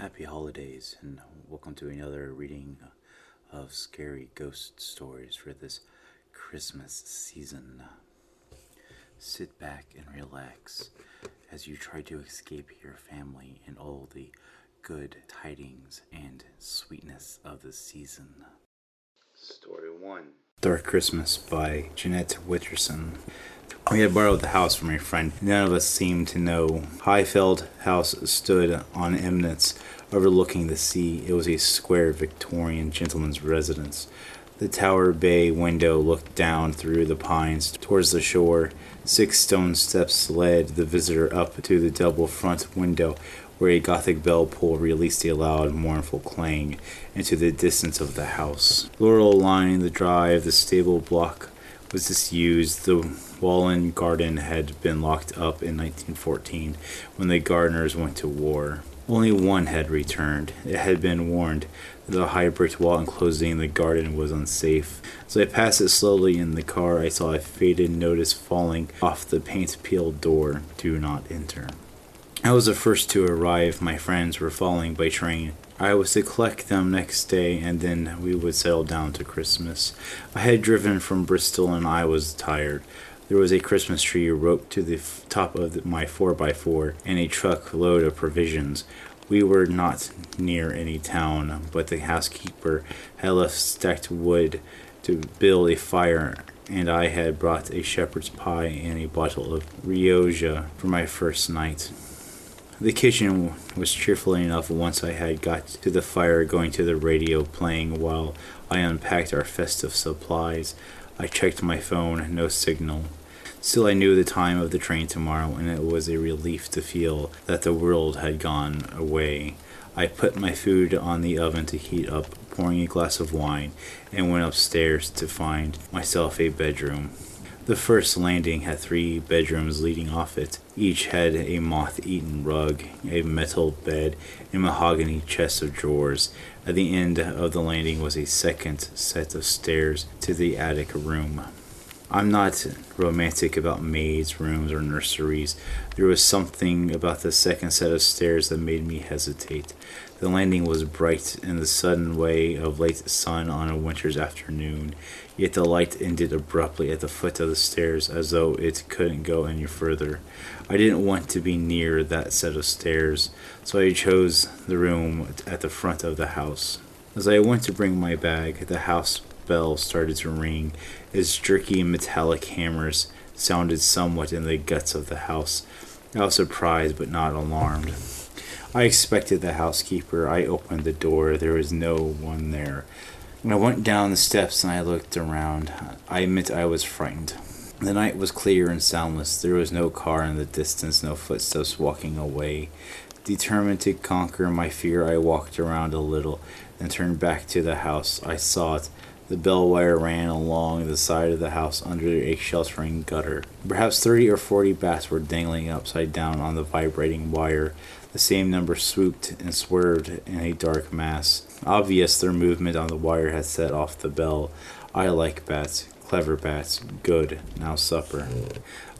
Happy holidays, and welcome to another reading of scary ghost stories for this Christmas season. Sit back and relax as you try to escape your family and all the good tidings and sweetness of the season. Story 1. Dark Christmas by Jeanette Winterson. We had borrowed the house from a friend. None of us seemed to know. Highfield House stood on an eminence overlooking the sea. It was a square Victorian gentleman's residence. The tower bay window looked down through the pines towards the shore. 6 stone steps led the visitor up to the double front window, where a Gothic bell pull released a loud, mournful clang into the distance of the house. Laurel lined the drive. The stable block was disused. The Wallen garden had been locked up in 1914 when the gardeners went to war. Only one had returned. It had been warned that the high brick wall enclosing the garden was unsafe. As I passed it slowly in the car, I saw a faded notice falling off the paint-peeled door: "Do not enter." I was the first to arrive. My friends were falling by train. I was to collect them next day, and then we would settle down to Christmas. I had driven from Bristol, and I was tired. There was a Christmas tree roped to the top of my 4x4 and a truck load of provisions. We were not near any town, but the housekeeper had left stacked wood to build a fire, and I had brought a shepherd's pie and a bottle of Rioja for my first night. The kitchen was cheerful enough once I had got to the fire, going to the radio playing while I unpacked our festive supplies. I checked my phone, no signal. Still, I knew the time of the train tomorrow, and it was a relief to feel that the world had gone away. I put my food on the oven to heat up, pouring a glass of wine, and went upstairs to find myself a bedroom. The first landing had 3 bedrooms leading off it. Each had a moth-eaten rug, a metal bed, and a mahogany chest of drawers. At the end of the landing was a second set of stairs to the attic room. I'm not romantic about maids' rooms or nurseries. There was something about the second set of stairs that made me hesitate. The landing was bright in the sudden way of late sun on a winter's afternoon, yet the light ended abruptly at the foot of the stairs, as though it couldn't go any further. I didn't want to be near that set of stairs, so I chose the room at the front of the house. As I went to bring my bag, the house bell started to ring. Its jerky metallic hammers sounded somewhat in the guts of the house. I was surprised but not alarmed. I expected the housekeeper. I opened the door. There was no one there. I went down the steps and I looked around. I admit I was frightened. The night was clear and soundless. There was no car in the distance, no footsteps walking away. Determined to conquer my fear, I walked around a little, then turned back to the house. I saw it. The bell wire ran along the side of the house under a sheltering gutter. Perhaps 30 or 40 bats were dangling upside down on the vibrating wire. The same number swooped and swerved in a dark mass. Obvious their movement on the wire had set off the bell. I like bats. Clever bats. Good. Now supper.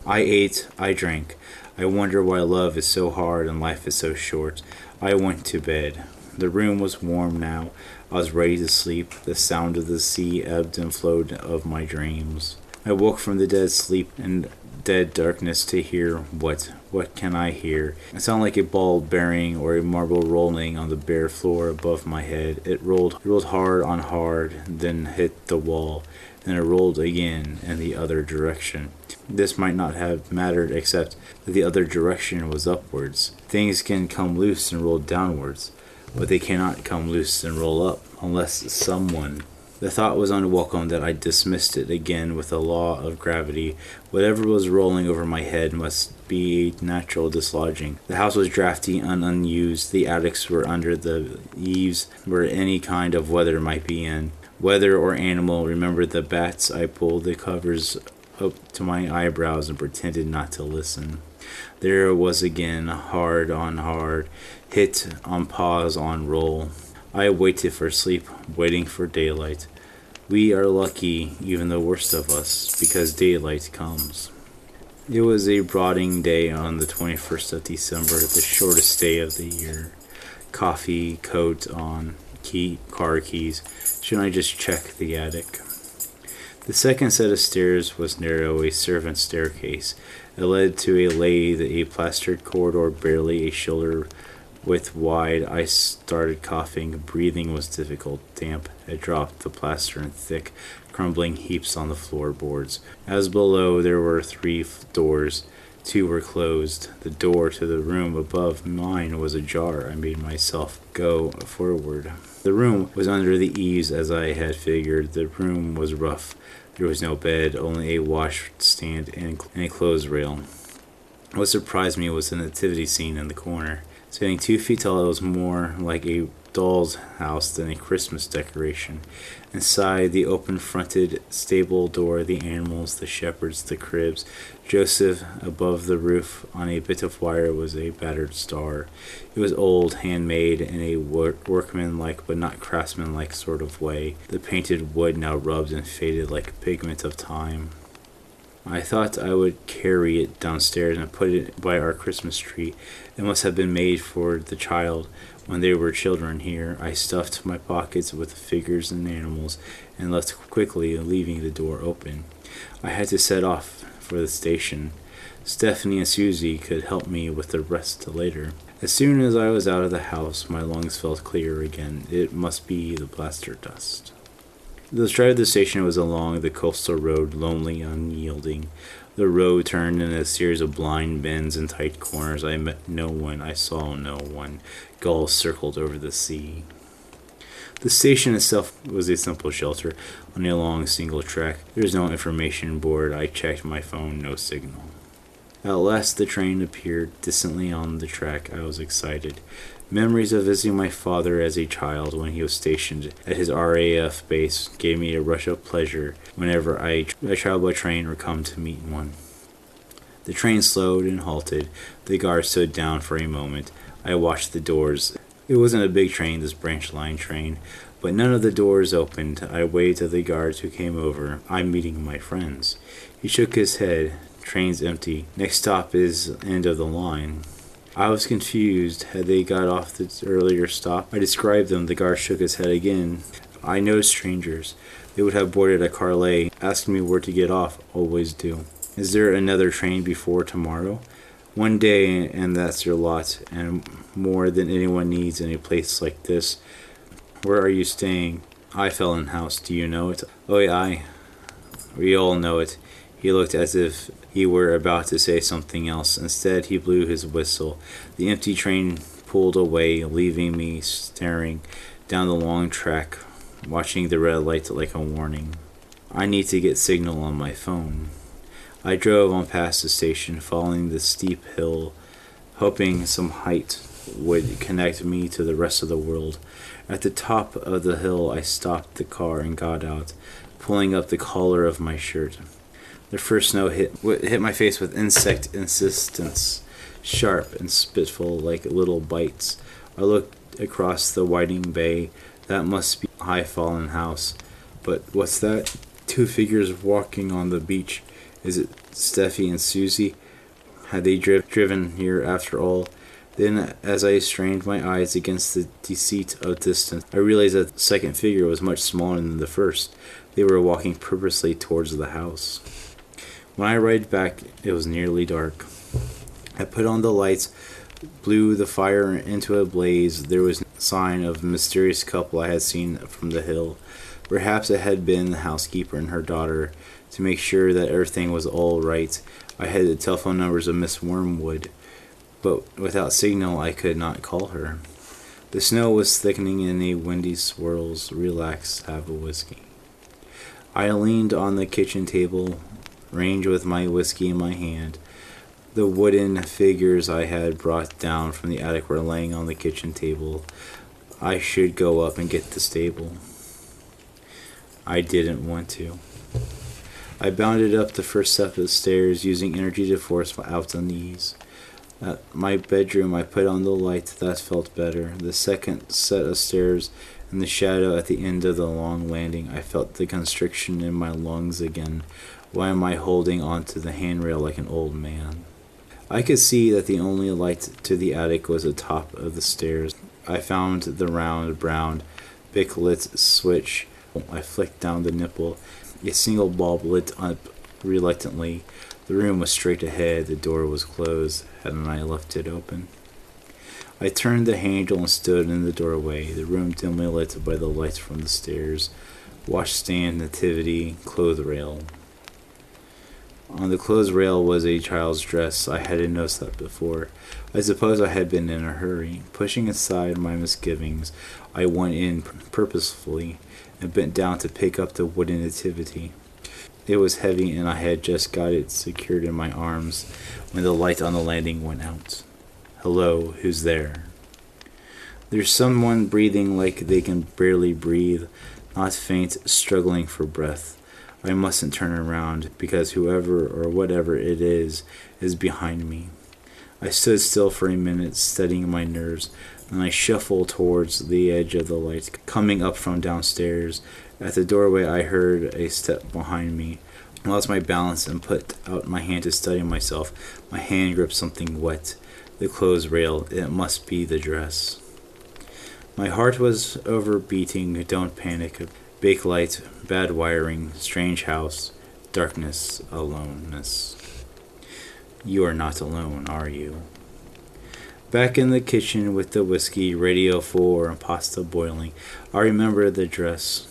I ate. I drank. I wonder why love is so hard and life is so short. I went to bed. The room was warm now. I was ready to sleep. The sound of the sea ebbed and flowed of my dreams. I woke from the dead sleep and dead darkness to hear what can I hear? It sounded like a ball bearing or a marble rolling on the bare floor above my head. It rolled hard on hard, then hit the wall. Then it rolled again in the other direction. This might not have mattered, except that the other direction was upwards. Things can come loose and roll downwards, but they cannot come loose and roll up, unless someone... The thought was unwelcome that I dismissed it again with the law of gravity. Whatever was rolling over my head must be a natural dislodging. The house was drafty and unused. The attics were under the eaves where any kind of weather might be in. Weather or animal. Remembered the bats. I pulled the covers up to my eyebrows and pretended not to listen. There it was again, hard on hard, hit on pause on roll. I waited for sleep, waiting for daylight. We are lucky, even the worst of us, because daylight comes. It was a brooding day on the 21st of December, the shortest day of the year. coffee, coat on, car keys. Shouldn't I just check the attic? The second set of stairs was narrow, a servant's staircase. It led to a lathe, a plastered corridor barely a shoulder width wide. I started coughing. Breathing was difficult. Damp had dropped the plaster in thick, crumbling heaps on the floorboards. As below, there were 3 doors. 2 were closed. The door to the room above mine was ajar. I made myself go forward. The room was under the eaves as I had figured. The room was rough. There was no bed, only a washstand and a clothes rail. What surprised me was the nativity scene in the corner. Standing 2 feet tall, it was more like a doll's house than a Christmas decoration. Inside the open-fronted stable door, the animals, the shepherds, the cribs. Joseph, above the roof, on a bit of wire, was a battered star. It was old, handmade, in a workmanlike but not craftsmanlike sort of way. The painted wood now rubbed and faded like pigment of time. I thought I would carry it downstairs and put it by our Christmas tree. It must have been made for the child when they were children here. I stuffed my pockets with figures and animals and left quickly, leaving the door open. I had to set off for the station. Stephanie and Susie could help me with the rest later. As soon as I was out of the house, my lungs felt clear again. It must be the plaster dust. The drive to the station was along the coastal road, lonely, unyielding. The road turned in a series of blind bends and tight corners. I met no one. I saw no one. Gulls circled over the sea. The station itself was a simple shelter on a long single track. There was no information board. I checked my phone. No signal. At last the train appeared distantly on the track. I was excited. Memories of visiting my father as a child when he was stationed at his RAF base gave me a rush of pleasure whenever I traveled by train or come to meet one. The train slowed and halted. The guard stood down for a moment. I watched the doors. It wasn't a big train, this branch line train, but none of the doors opened. I waved to the guards who came over. I'm meeting my friends. He shook his head. Train's empty. Next stop is end of the line. I was confused. Had they got off the earlier stop? I described them. The guard shook his head again. I know strangers. They would have boarded at Carlet, asking me where to get off. Always do. Is there another train before tomorrow? One day, and that's your lot, and more than anyone needs in a place like this. Where are you staying? I fell in house. Do you know it? Oh, yeah, we all know it. He looked as if he were about to say something else. Instead, he blew his whistle. The empty train pulled away, leaving me staring down the long track, watching the red light like a warning. I need to get signal on my phone. I drove on past the station, following the steep hill, hoping some height would connect me to the rest of the world. At the top of the hill, I stopped the car and got out, pulling up the collar of my shirt. The first snow hit my face with insect insistence, sharp and spiteful like little bites. I looked across the widening bay. That must be a high-fallen house. But what's that? 2 figures walking on the beach. Is it Steffi and Susie? Had they driven here after all? Then, as I strained my eyes against the deceit of distance, I realized that the second figure was much smaller than the first. They were walking purposely towards the house. When I arrived back, it was nearly dark. I put on the lights, blew the fire into a blaze. There was no sign of the mysterious couple I had seen from the hill. Perhaps it had been the housekeeper and her daughter. To make sure that everything was all right, I had the telephone numbers of Miss Wormwood, but without signal I could not call her. The snow was thickening in a windy swirls. Relax, have a whiskey. I leaned on the kitchen table, ranged with my whiskey in my hand. The wooden figures I had brought down from the attic were laying on the kitchen table. I should go up and get the stable. I didn't want to. I bounded up the first step of the stairs, using energy to force out the knees. At my bedroom, I put on the light. That felt better. The second set of stairs, in the shadow at the end of the long landing, I felt the constriction in my lungs again. Why am I holding onto the handrail like an old man? I could see that the only light to the attic was the top of the stairs. I found the round, brown, backlit switch. I flicked down the nipple. A single bulb lit up reluctantly. The room was straight ahead. The door was closed. Hadn't I left it open? I turned the handle and stood in the doorway, the room dimly lit by the lights from the stairs. Washstand, nativity, clothes rail. On the clothes rail was a child's dress. I hadn't noticed that before. I suppose I had been in a hurry. Pushing aside my misgivings, I went in purposefully and bent down to pick up the wooden nativity. It was heavy, and I had just got it secured in my arms when the light on the landing went out. Hello, who's there? There's someone breathing like they can barely breathe, not faint, struggling for breath. I mustn't turn around, because whoever or whatever it is behind me. I stood still for a minute, steadying my nerves, and I shuffled towards the edge of the light, coming up from downstairs. At the doorway I heard a step behind me. I lost my balance and put out my hand to steady myself. My hand gripped something wet. The clothes rail. It must be the dress. My heart was overbeating. Don't panic. Bakelite, bad wiring, strange house, darkness, aloneness. You are not alone, are you? Back in the kitchen with the whiskey, radio full, and pasta boiling, I remember the dress.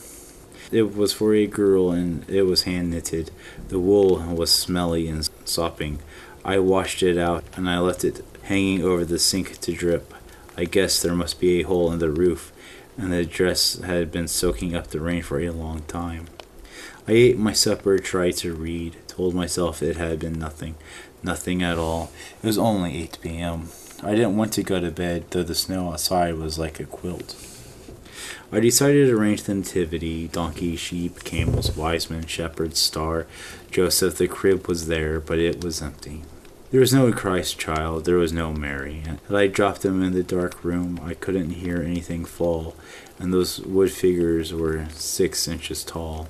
It was for a girl, and it was hand-knitted. The wool was smelly and sopping. I washed it out, and I left it hanging over the sink to drip. I guessed there must be a hole in the roof, and the dress had been soaking up the rain for a long time. I ate my supper, tried to read, told myself it had been nothing at all. It was only 8 p.m. I didn't want to go to bed, though the snow outside was like a quilt. I decided to arrange the nativity: donkey, sheep, camels, wise men, shepherds, star, Joseph. The crib was there, but it was empty. There was no Christ child, there was no Mary. Had I dropped them in the dark room, I couldn't hear anything fall, and those wood figures were 6 inches tall.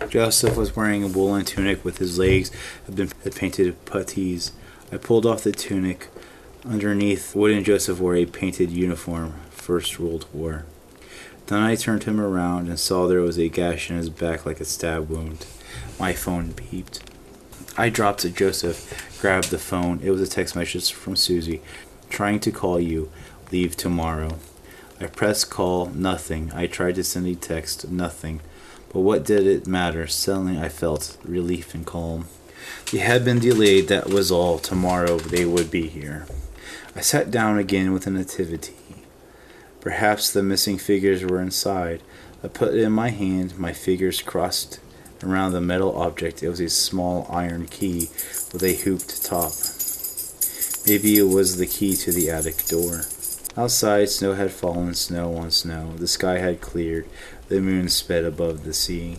Joseph was wearing a woolen tunic with his legs had painted puttees. I pulled off the tunic. Underneath, wooden Joseph wore a painted uniform, First World War. Then I turned him around and saw there was a gash in his back like a stab wound. My phone beeped. I dropped Joseph, grabbed the phone. It was a text message from Susie. Trying to call you. Leave tomorrow. I pressed call. Nothing. I tried to send a text. Nothing. But what did it matter? Suddenly I felt relief and calm. They had been delayed, that was all. Tomorrow they would be here. I sat down again with a nativity. Perhaps the missing figures were inside. I put it in my hand. My fingers crossed around the metal object. It was a small iron key with a hooped top. Maybe it was the key to the attic door. Outside, snow had fallen, snow on snow. The sky had cleared. The moon sped above the sea.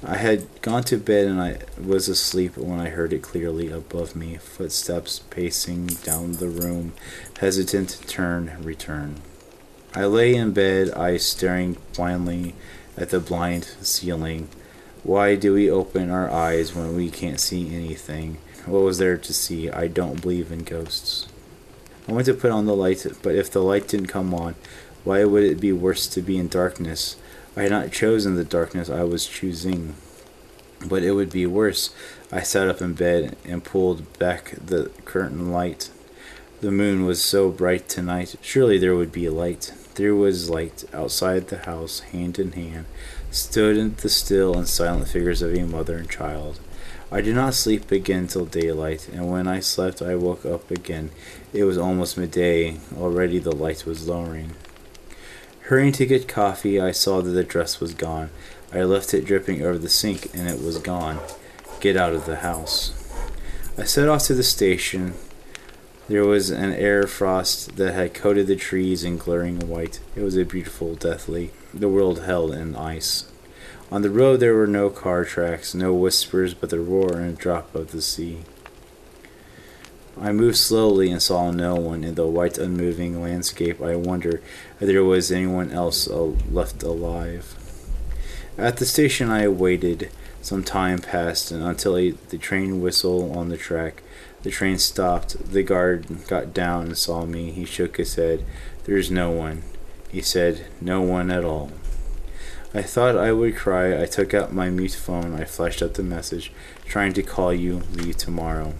I had gone to bed and I was asleep when I heard it clearly above me. Footsteps pacing down the room. Hesitant, turn, return. I lay in bed, eyes staring blindly at the blind ceiling. Why do we open our eyes when we can't see anything? What was there to see? I don't believe in ghosts. I went to put on the light, but if the light didn't come on, why would it be worse to be in darkness? I had not chosen the darkness, I was choosing. But it would be worse. I sat up in bed and pulled back the curtain light. The moon was so bright tonight. Surely there would be light. There was light. Outside the house, hand in hand, stood the still and silent figures of a mother and child. I did not sleep again till daylight, and when I slept I woke up again. It was almost midday. Already the light was lowering. Hurrying to get coffee, I saw that the dress was gone. I left it dripping over the sink, and it was gone. Get out of the house. I set off to the station. There was an air frost that had coated the trees in glaring white. It was a beautiful deathly. The world held in ice. On the road there were no car tracks, no whispers but the roar and drop of the sea. I moved slowly and saw no one in the white unmoving landscape. I wondered if there was anyone else left alive. At the station I waited. Some time passed until the train whistled on the track. The train stopped. The guard got down and saw me. He shook his head. There's no one. He said, "No one at all." I thought I would cry. I took out my mute phone. I flashed up the message, "Trying to call you. Leave tomorrow."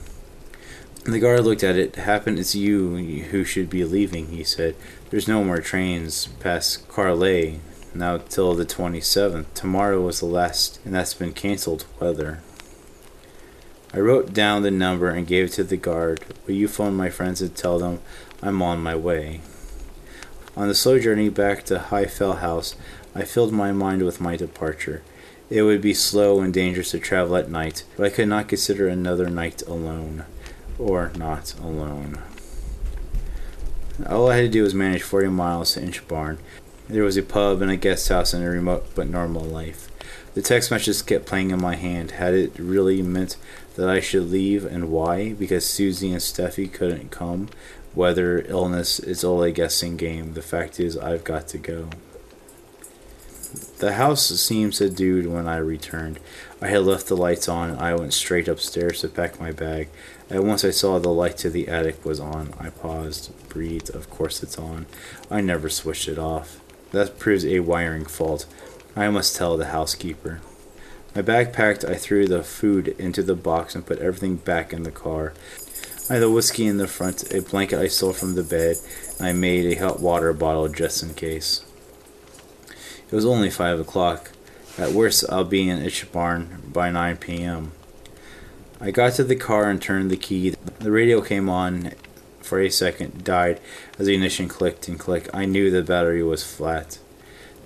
The guard looked at it. "Happen it's you who should be leaving," he said. "There's no more trains past Carlay now till the 27th. Tomorrow was the last, and that's been cancelled. Weather." I wrote down the number and gave it to the guard. "Will you phone my friends and tell them I'm on my way?" On the slow journey back to Highfell House, I filled my mind with my departure. It would be slow and dangerous to travel at night, but I could not consider another night alone. Or not alone. All I had to do was manage 40 miles to Inchbarn. There was a pub and a guest house and a remote but normal life. The text messages kept playing in my hand. Had it really meant that I should leave, and why? Because Susie and Steffi couldn't come. Weather, illness, it's all a guessing game. The fact is, I've got to go. The house seemed subdued when I returned. I had left the lights on, and I went straight upstairs to pack my bag. At once I saw the light to the attic was on. I paused, breathed. Of course it's on. I never switched it off. That proves a wiring fault. I must tell the housekeeper. My bag packed, I threw the food into the box and put everything back in the car. I had the whiskey in the front, a blanket I stole from the bed, and I made a hot water bottle just in case. It was only 5 o'clock. At worst, I'll be in Inchbarn by 9 p.m. I got to the car and turned the key. The radio came on for a second, died as the ignition clicked and clicked. I knew the battery was flat.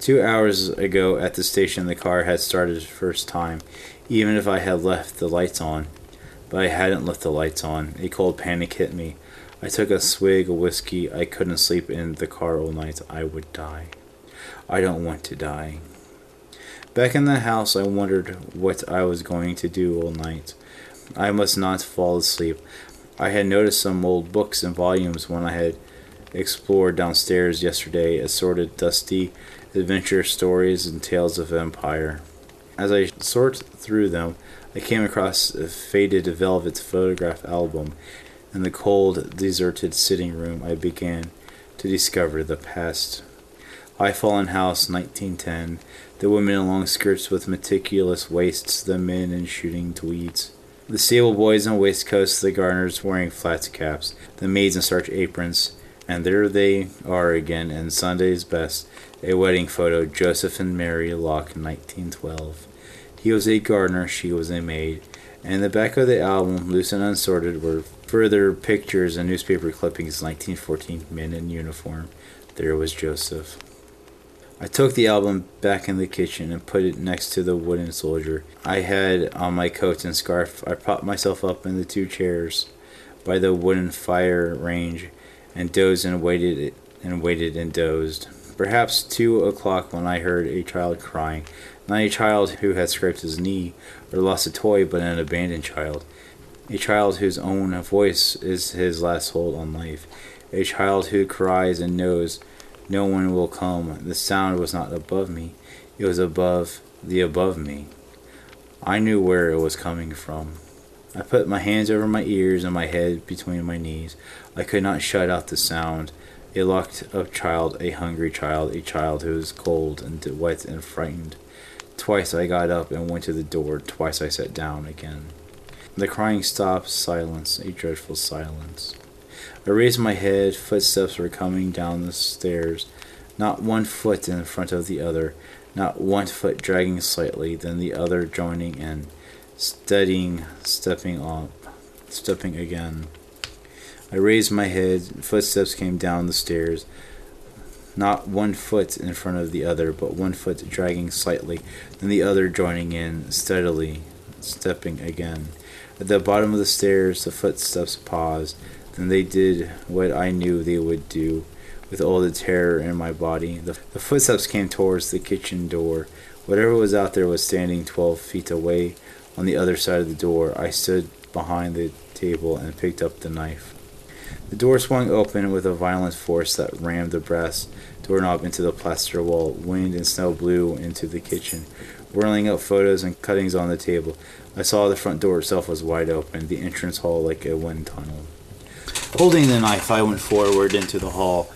2 hours ago at the station, the car had started the first time, even if I had left the lights on. But I hadn't left the lights on. A cold panic hit me. I took a swig of whiskey. I couldn't sleep in the car all night. I would die. I don't want to die. Back in the house, I wondered what I was going to do all night. I must not fall asleep. I had noticed some old books and volumes when I had explored downstairs yesterday, assorted dusty adventure stories and tales of empire. As I sorted through them, I came across a faded velvet photograph album. In the cold, deserted sitting room, I began to discover the past. High Fallen House, 1910. The women in long skirts with meticulous waists, the men in shooting tweeds. The stable boys in waistcoats, the gardeners wearing flat caps, the maids in starch aprons. And there they are again in Sunday's best. A wedding photo, Joseph and Mary Locke, 1912. He was a gardener, she was a maid. And in the back of the album, loose and unsorted, were further pictures and newspaper clippings, 1914, men in uniform. There was Joseph. I took the album back in the kitchen and put it next to the wooden soldier I had on my coat and scarf. I propped myself up in the 2 chairs by the wooden fire range and dozed and waited and dozed. Perhaps 2 o'clock when I heard a child crying. Not a child who had scraped his knee or lost a toy, but an abandoned child. A child whose own voice is his last hold on life. A child who cries and knows no one will come. The sound was not above me. It was above me. I knew where it was coming from. I put my hands over my ears and my head between my knees. I could not shut out the sound. A locked-up child, a hungry child, a child who was cold and wet and frightened. Twice I got up and went to the door. Twice I sat down again. The crying stopped. Silence, a dreadful silence. I raised my head. Footsteps were coming down the stairs. Not one foot in front of the other. Not one foot dragging slightly, then the other joining in. Stepping again. I raised my head. Footsteps came down the stairs. Not one foot in front of the other, but one foot dragging slightly, then the other joining in, steadily, stepping again. At the bottom of the stairs, the footsteps paused. Then they did what I knew they would do, with all the terror in my body. The footsteps came towards the kitchen door. Whatever was out there was standing 12 feet away on the other side of the door. I stood behind the table and picked up the knife. The door swung open with a violent force that rammed the brass doorknob into the plaster wall. Wind and snow blew into the kitchen, whirling out photos and cuttings on the table. I saw the front door itself was wide open, the entrance hall like a wind tunnel. Holding the knife, I went forward into the hall.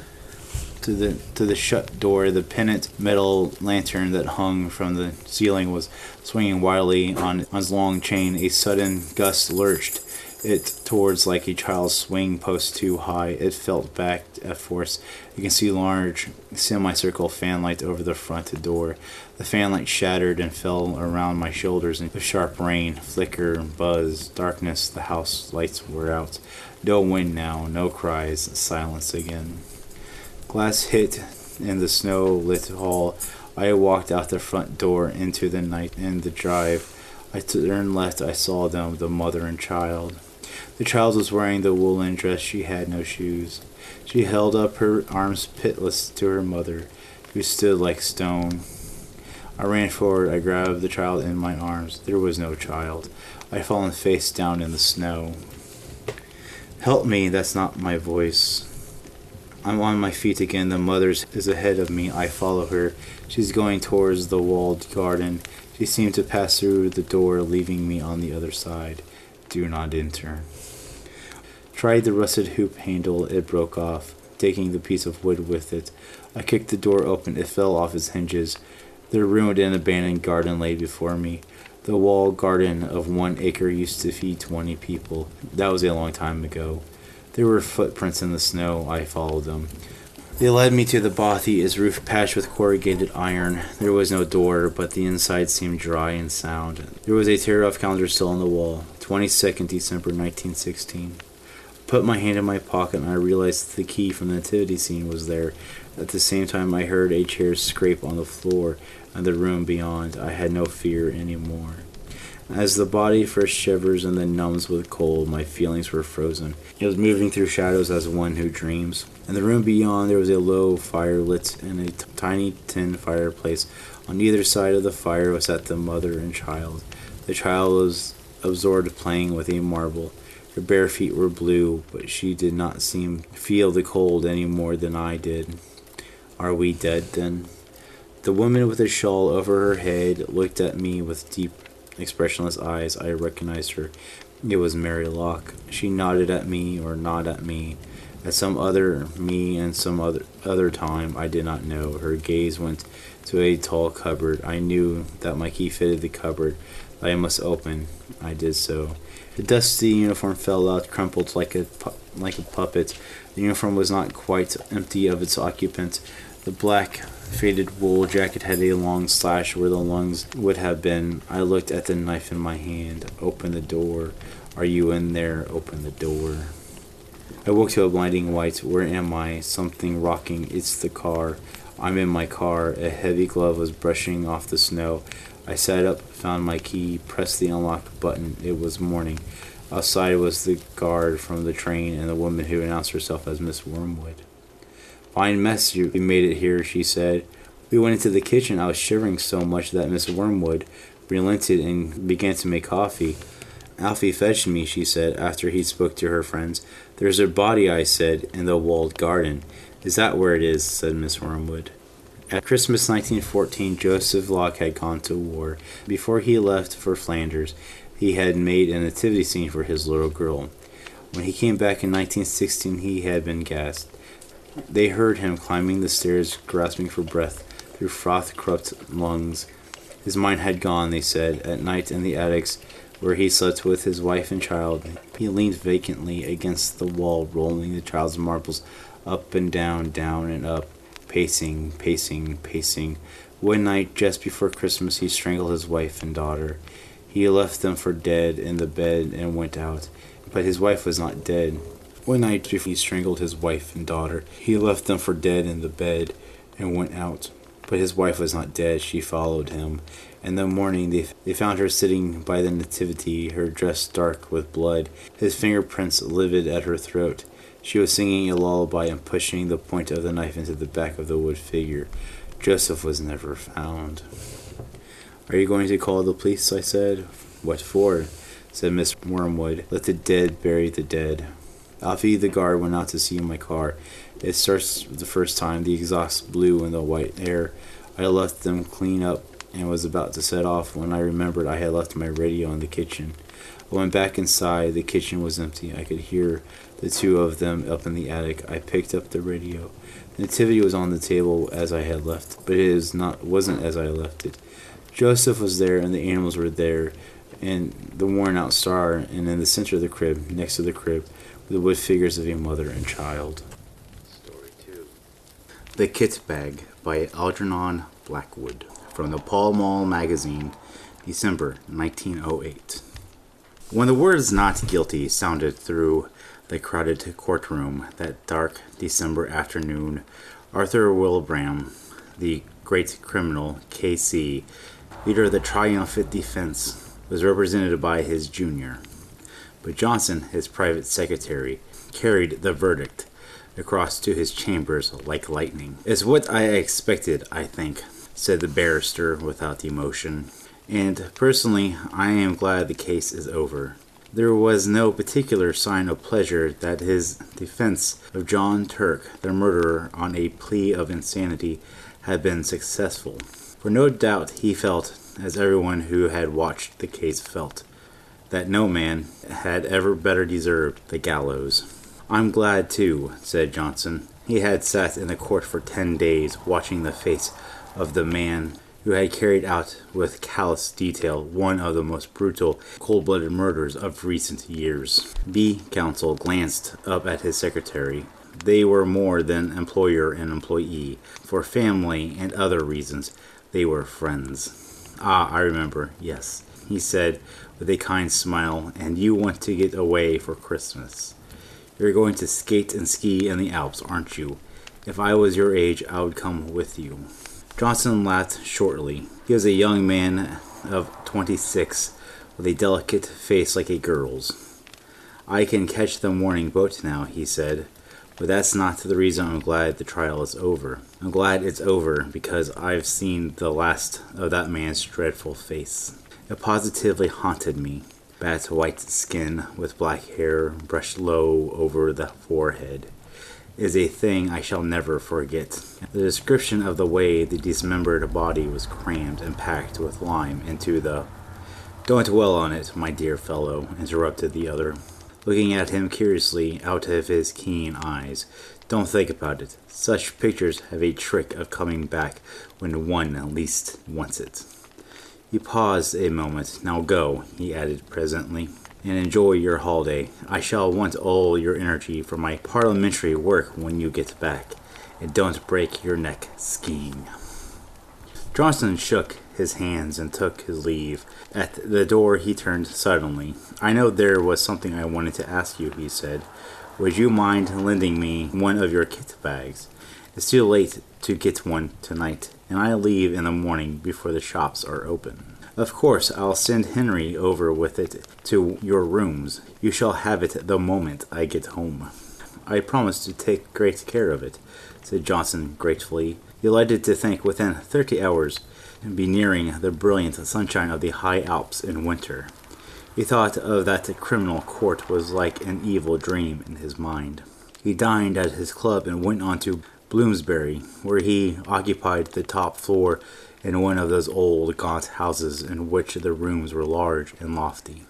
to the shut door. The pendant metal lantern that hung from the ceiling was swinging wildly on its long chain. A sudden gust lurched it towards like a child's swing post too high. It fell back at force. You can see large semicircle fanlight over the front door. The fanlight shattered and fell around my shoulders in sharp rain, flicker, buzz, darkness. The house lights were out. No wind now, no cries, silence again. Glass hit in the snow-lit hall. I walked out the front door into the night in the drive. I turned left. I saw them, the mother and child. The child was wearing the woolen dress. She had no shoes. She held up her arms pitiless to her mother, who stood like stone. I ran forward. I grabbed the child in my arms. There was no child. I had fallen face down in the snow. Help me, that's not my voice. I'm on my feet again. The mother is ahead of me. I follow her. She's going towards the walled garden. She seemed to pass through the door, leaving me on the other side. Do not enter. Tried the rusted hoop handle. It broke off, taking the piece of wood with it. I kicked the door open. It fell off its hinges. The ruined and abandoned garden lay before me. The walled garden of 1 acre used to feed 20 people. That was a long time ago. There were footprints in the snow. I followed them. They led me to the bothy, its roof patched with corrugated iron. There was no door, but the inside seemed dry and sound. There was a tear-off calendar still on the wall. 22nd December 1916. I put my hand in my pocket and I realized the key from the nativity scene was there. At the same time I heard a chair scrape on the floor and the room beyond. I had no fear anymore. As the body first shivers and then numbs with cold, my feelings were frozen. It was moving through shadows as one who dreams. In the room beyond there was a low fire lit in a tiny tin fireplace. On either side of the fire sat the mother and child. The child was absorbed playing with a marble. Her bare feet were blue, but she did not seem to feel the cold any more than I did. Are we dead, then? The woman with a shawl over her head looked at me with deep, expressionless eyes. I recognized her. It was Mary Locke. She nodded at me or nodded at me. At some other me and some other time, I did not know. Her gaze went to a tall cupboard. I knew that my key fitted the cupboard. That I must open. I did so. The dusty uniform fell out, crumpled like a puppet. The uniform was not quite empty of its occupant. The black, faded wool jacket had a long slash where the lungs would have been. I looked at the knife in my hand. Open the door. Are you in there? Open the door. I woke to a blinding white. Where am I? Something rocking. It's the car. I'm in my car. A heavy glove was brushing off the snow. I sat up, found my key, pressed the unlock button. It was morning. Outside was the guard from the train and the woman who announced herself as Miss Wormwood. Fine mess you made it here, she said. We went into the kitchen. I was shivering so much that Miss Wormwood relented and began to make coffee. Alfie fetched me, she said, after he spoke to her friends. There's her body, I said, in the walled garden. Is that where it is? Said Miss Wormwood. At Christmas 1914, Joseph Locke had gone to war. Before he left for Flanders, he had made a nativity scene for his little girl. When he came back in 1916, he had been gassed. They heard him climbing the stairs, grasping for breath through froth-corrupt lungs. His mind had gone, they said. At night in the attics, where he slept with his wife and child, he leaned vacantly against the wall, rolling the child's marbles up and down and up, pacing, pacing, pacing. One night, just before Christmas, he strangled his wife and daughter. He left them for dead in the bed and went out. But his wife was not dead. One night before he strangled his wife and daughter, he left them for dead in the bed and went out. But his wife was not dead. She followed him. In the morning they found her sitting by the nativity, her dress dark with blood, his fingerprints livid at her throat. She was singing a lullaby and pushing the point of the knife into the back of the wood figure. Joseph was never found. Are you going to call the police? I said. What for? Said Miss Wormwood. Let the dead bury the dead. Alfie the guard went out to see my car. It starts the first time. The exhaust blew in the white air. I left them clean up and was about to set off when I remembered I had left my radio in the kitchen. I went back inside. The kitchen was empty. I could hear the two of them up in the attic. I picked up the radio. Nativity was on the table as I had left, but wasn't as I left it. Joseph was there, and the animals were there, and the worn-out star, and in the center of the crib, next to the crib, were the wood figures of a mother and child. Story 2. The Kit Bag by Algernon Blackwood, from the Pall Mall magazine, December 1908. When the words "not guilty" sounded through the crowded courtroom that dark December afternoon, Arthur Wilbraham, the great criminal, K.C., leader of the triumphant defense, was represented by his junior. But Johnson, his private secretary, carried the verdict across to his chambers like lightning. "It's what I expected, I think," said the barrister without emotion. "And personally, I am glad the case is over." There was no particular sign of pleasure that his defense of John Turk, the murderer, on a plea of insanity, had been successful. For no doubt he felt, as everyone who had watched the case felt, that no man had ever better deserved the gallows. "I'm glad, too," said Johnson. He had sat in the court for 10 days, watching the face of the man who had carried out with callous detail one of the most brutal, cold-blooded murders of recent years. B. Counsel glanced up at his secretary. They were more than employer and employee. For family and other reasons, they were friends. "Ah, I remember, yes," he said with a kind smile, "and you want to get away for Christmas. You're going to skate and ski in the Alps, aren't you? If I was your age, I would come with you." Johnson laughed shortly. He was a young man of 26, with a delicate face like a girl's. "I can catch the morning boat now," he said, "but that's not the reason I'm glad the trial is over. I'm glad it's over because I've seen the last of that man's dreadful face. It positively haunted me. Bat white skin with black hair brushed low over the forehead is a thing I shall never forget. The description of the way the dismembered body was crammed and packed with lime into the—" "Don't dwell on it, my dear fellow," interrupted the other, looking at him curiously out of his keen eyes. "Don't think about it. Such pictures have a trick of coming back when one least wants it." He paused a moment. "Now go," he added presently, "and enjoy your holiday. I shall want all your energy for my parliamentary work when you get back. And don't break your neck skiing." Johnson shook his hands and took his leave. At the door he turned suddenly. "I know there was something I wanted to ask you," he said. "Would you mind lending me one of your kit bags? It's too late to get one tonight, and I leave in the morning before the shops are open." "Of course, I'll send Henry over with it to your rooms. You shall have it the moment I get home." "I promise to take great care of it," said Johnson gratefully, delighted to think within 30 hours be nearing the brilliant sunshine of the high Alps in winter. He thought of that criminal court was like an evil dream in his mind. He dined at his club and went on to Bloomsbury, where he occupied the top floor in one of those old gaunt houses in which the rooms were large and lofty.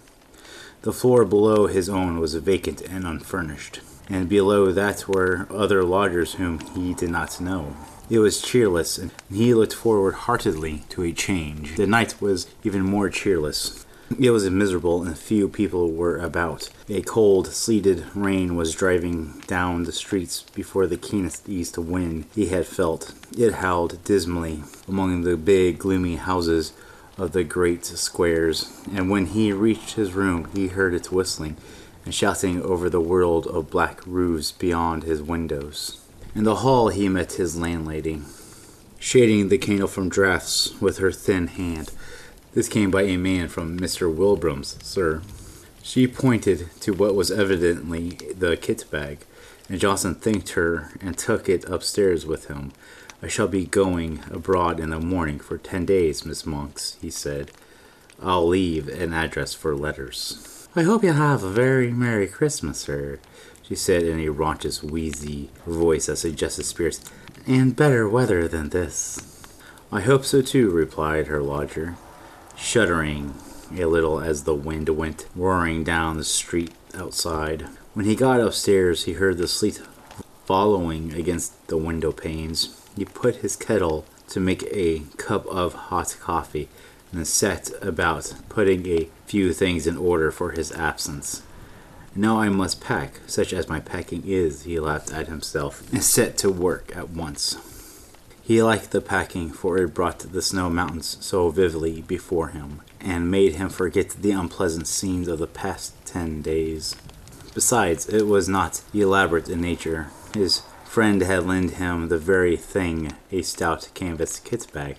The floor below his own was vacant and unfurnished, and below that were other lodgers whom he did not know. It was cheerless, and he looked forward heartedly to a change. The night was even more cheerless. It was miserable, and few people were about. A cold, sleeted rain was driving down the streets before the keenest east wind he had felt. It howled dismally among the big, gloomy houses of the great squares, and when he reached his room he heard it whistling and shouting over the world of black roofs beyond his windows. In the hall he met his landlady, shading the candle from draughts with her thin hand. "This came by a man from Mr. Wilbraham's, sir." She pointed to what was evidently the kit bag, and Johnson thanked her and took it upstairs with him. "I shall be going abroad in the morning for 10 days, Miss Monks," he said. "I'll leave an address for letters." "I hope you'll have a very Merry Christmas, sir," she said in a raucous, wheezy voice that suggested spirits, "and better weather than this." "I hope so too," replied her lodger, shuddering a little as the wind went roaring down the street outside. When he got upstairs he heard the sleet following against the window panes. He put his kettle to make a cup of hot coffee and set about putting a few things in order for his absence. Now I must pack, such as my packing is, he laughed at himself, and set to work at once. He liked the packing, for it brought the snow mountains so vividly before him, and made him forget the unpleasant scenes of the past 10 days. Besides, it was not elaborate in nature. His friend had lent him the very thing, a stout canvas kit bag,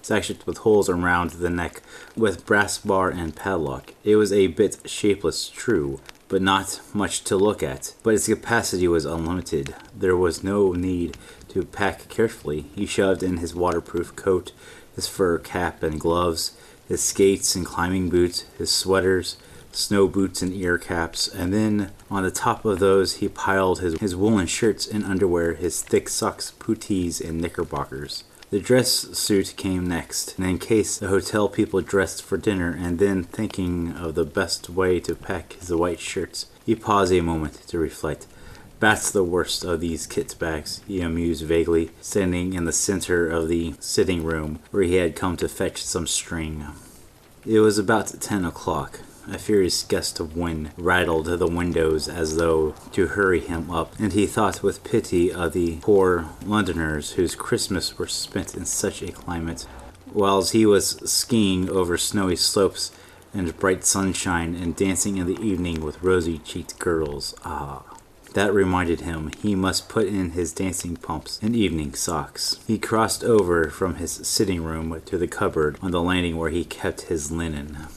sectioned with holes around the neck, with brass bar and padlock. It was a bit shapeless, true, but not much to look at. But its capacity was unlimited. There was no need to pack carefully. He shoved in his waterproof coat, his fur cap and gloves, his skates and climbing boots, his sweaters, snow boots and ear caps, and then on the top of those he piled his woolen shirts and underwear, his thick socks, puttees, and knickerbockers. The dress suit came next, and in case the hotel people dressed for dinner, and then thinking of the best way to pack his white shirts, he paused a moment to reflect. That's the worst of these kit bags, he amused vaguely, standing in the center of the sitting room where he had come to fetch some string. It was about 10 o'clock. A furious gust of wind rattled the windows as though to hurry him up, and he thought with pity of the poor Londoners whose Christmas were spent in such a climate, whilst he was skiing over snowy slopes and bright sunshine and dancing in the evening with rosy-cheeked girls. Ah! That reminded him he must put in his dancing pumps and evening socks. He crossed over from his sitting room to the cupboard on the landing where he kept his linen.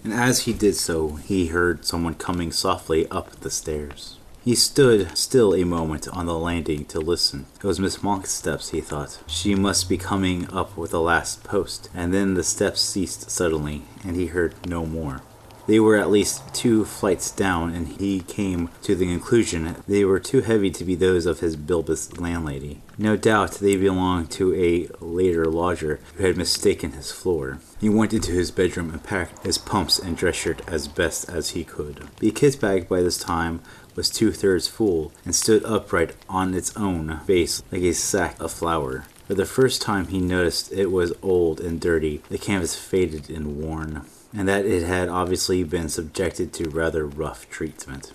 And as he did so, he heard someone coming softly up the stairs. He stood still a moment on the landing to listen. It was Miss Monk's steps, he thought. She must be coming up with the last post. And then the steps ceased suddenly, and he heard no more. They were at least 2 flights down, and he came to the conclusion they were too heavy to be those of his bulbous landlady. No doubt they belonged to a later lodger who had mistaken his floor. He went into his bedroom and packed his pumps and dress shirt as best as he could. The kit bag by this time was 2/3 full and stood upright on its own base like a sack of flour. For the first time he noticed it was old and dirty, the canvas faded and worn, and that it had obviously been subjected to rather rough treatment.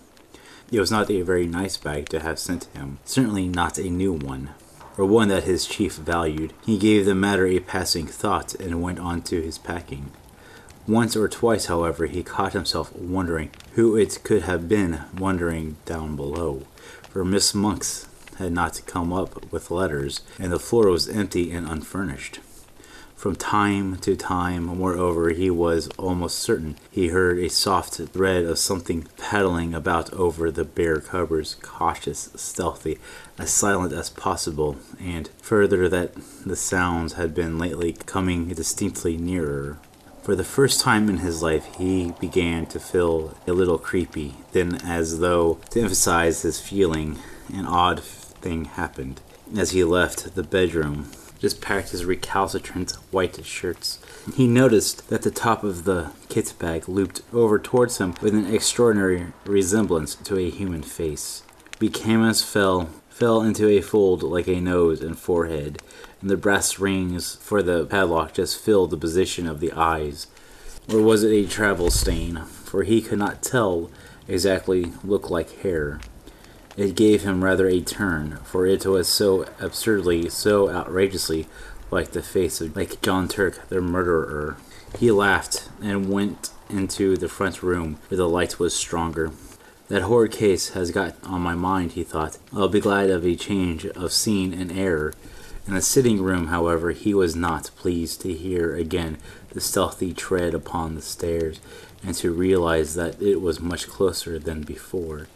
It was not a very nice bag to have sent him, certainly not a new one, or one that his chief valued. He gave the matter a passing thought and went on to his packing. Once or twice, however, he caught himself wondering who it could have been wandering down below, for Miss Monk's had not come up with letters, and the floor was empty and unfurnished. From time to time, moreover, he was almost certain he heard a soft thread of something paddling about over the bare cupboards, cautious, stealthy, as silent as possible, and further that the sounds had been lately coming distinctly nearer. For the first time in his life he began to feel a little creepy. Then, as though to emphasize his feeling, an odd thing happened. As he left the bedroom, just packed his recalcitrant white shirts, he noticed that the top of the kit bag looped over towards him with an extraordinary resemblance to a human face. The canvas fell into a fold like a nose and forehead, and the brass rings for the padlock just filled the position of the eyes. Or was it a travel stain? For he could not tell exactly, looked like hair. It gave him rather a turn, for it was so absurdly, so outrageously like the face of like John Turk, the murderer. He laughed and went into the front room where the light was stronger. That horrid case has got on my mind, he thought. I'll be glad of a change of scene and air. In the sitting room, however, he was not pleased to hear again the stealthy tread upon the stairs, and to realize that it was much closer than before,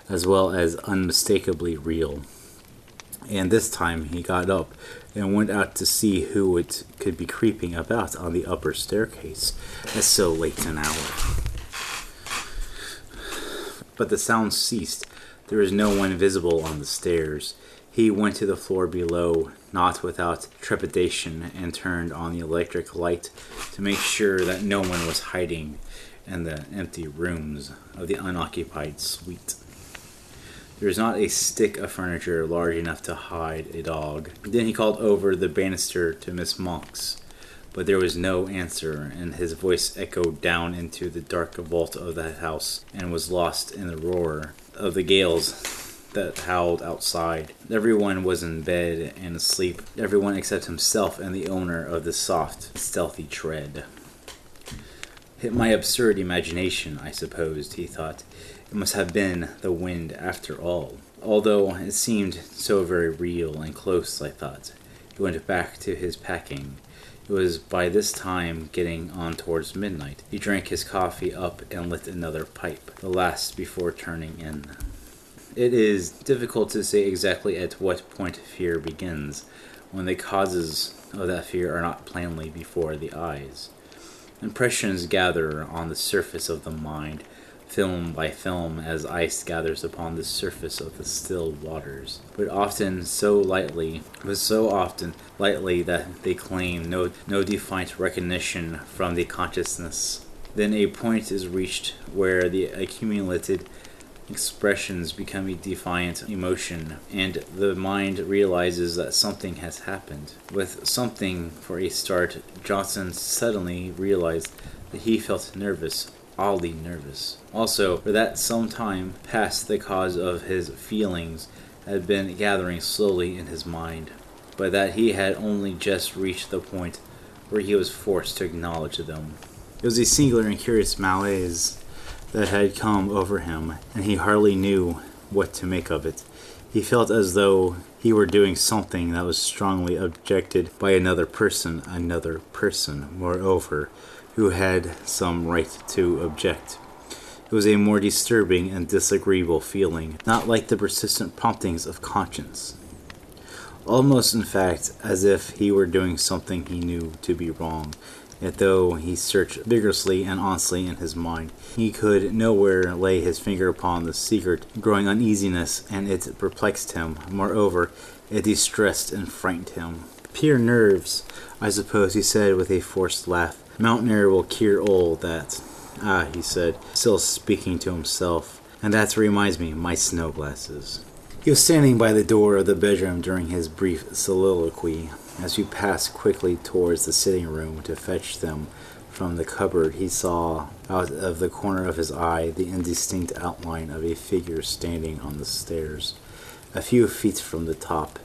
as well as unmistakably real. And this time he got up and went out to see who it could be creeping about on the upper staircase at so late an hour. But the sound ceased. There was no one visible on the stairs. He went to the floor below, not without trepidation, and turned on the electric light to make sure that no one was hiding in the empty rooms of the unoccupied suite. There was not a stick of furniture large enough to hide a dog. Then he called over the banister to Miss Monks, but there was no answer, and his voice echoed down into the dark vault of the house and was lost in the roar of the gales that howled outside. Everyone was in bed and asleep, everyone except himself and the owner of the soft, stealthy tread. Hit my absurd imagination, I supposed, he thought. It must have been the wind after all. Although it seemed so very real and close, I thought. He went back to his packing. It was by this time getting on towards midnight. He drank his coffee up and lit another pipe, the last before turning in. It is difficult to say exactly at what point fear begins, when the causes of that fear are not plainly before the eyes. Impressions gather on the surface of the mind, film by film, as ice gathers upon the surface of the still waters, but so often lightly that they claim no defiant recognition from the consciousness. Then a point is reached where the accumulated expressions become a defiant emotion, and the mind realizes that something has happened. With something for a start, Johnson suddenly realized that he felt nervous, oddly nervous. Also, for that some time past the cause of his feelings had been gathering slowly in his mind, but that he had only just reached the point where he was forced to acknowledge them. It was a singular and curious malaise that had come over him, and he hardly knew what to make of it. He felt as though he were doing something that was strongly objected by another person, moreover, who had some right to object. It was a more disturbing and disagreeable feeling, not like the persistent promptings of conscience. Almost, in fact, as if he were doing something he knew to be wrong. Yet though he searched vigorously and honestly in his mind, he could nowhere lay his finger upon the secret growing uneasiness, and it perplexed him. Moreover, it distressed and frightened him. Pure nerves, I suppose, he said with a forced laugh. Mountain air will cure all that. Ah, he said, still speaking to himself, and that reminds me, my snow glasses. He was standing by the door of the bedroom during his brief soliloquy. As he passed quickly towards the sitting room to fetch them from the cupboard, he saw, out of the corner of his eye, the indistinct outline of a figure standing on the stairs, a few feet from the top.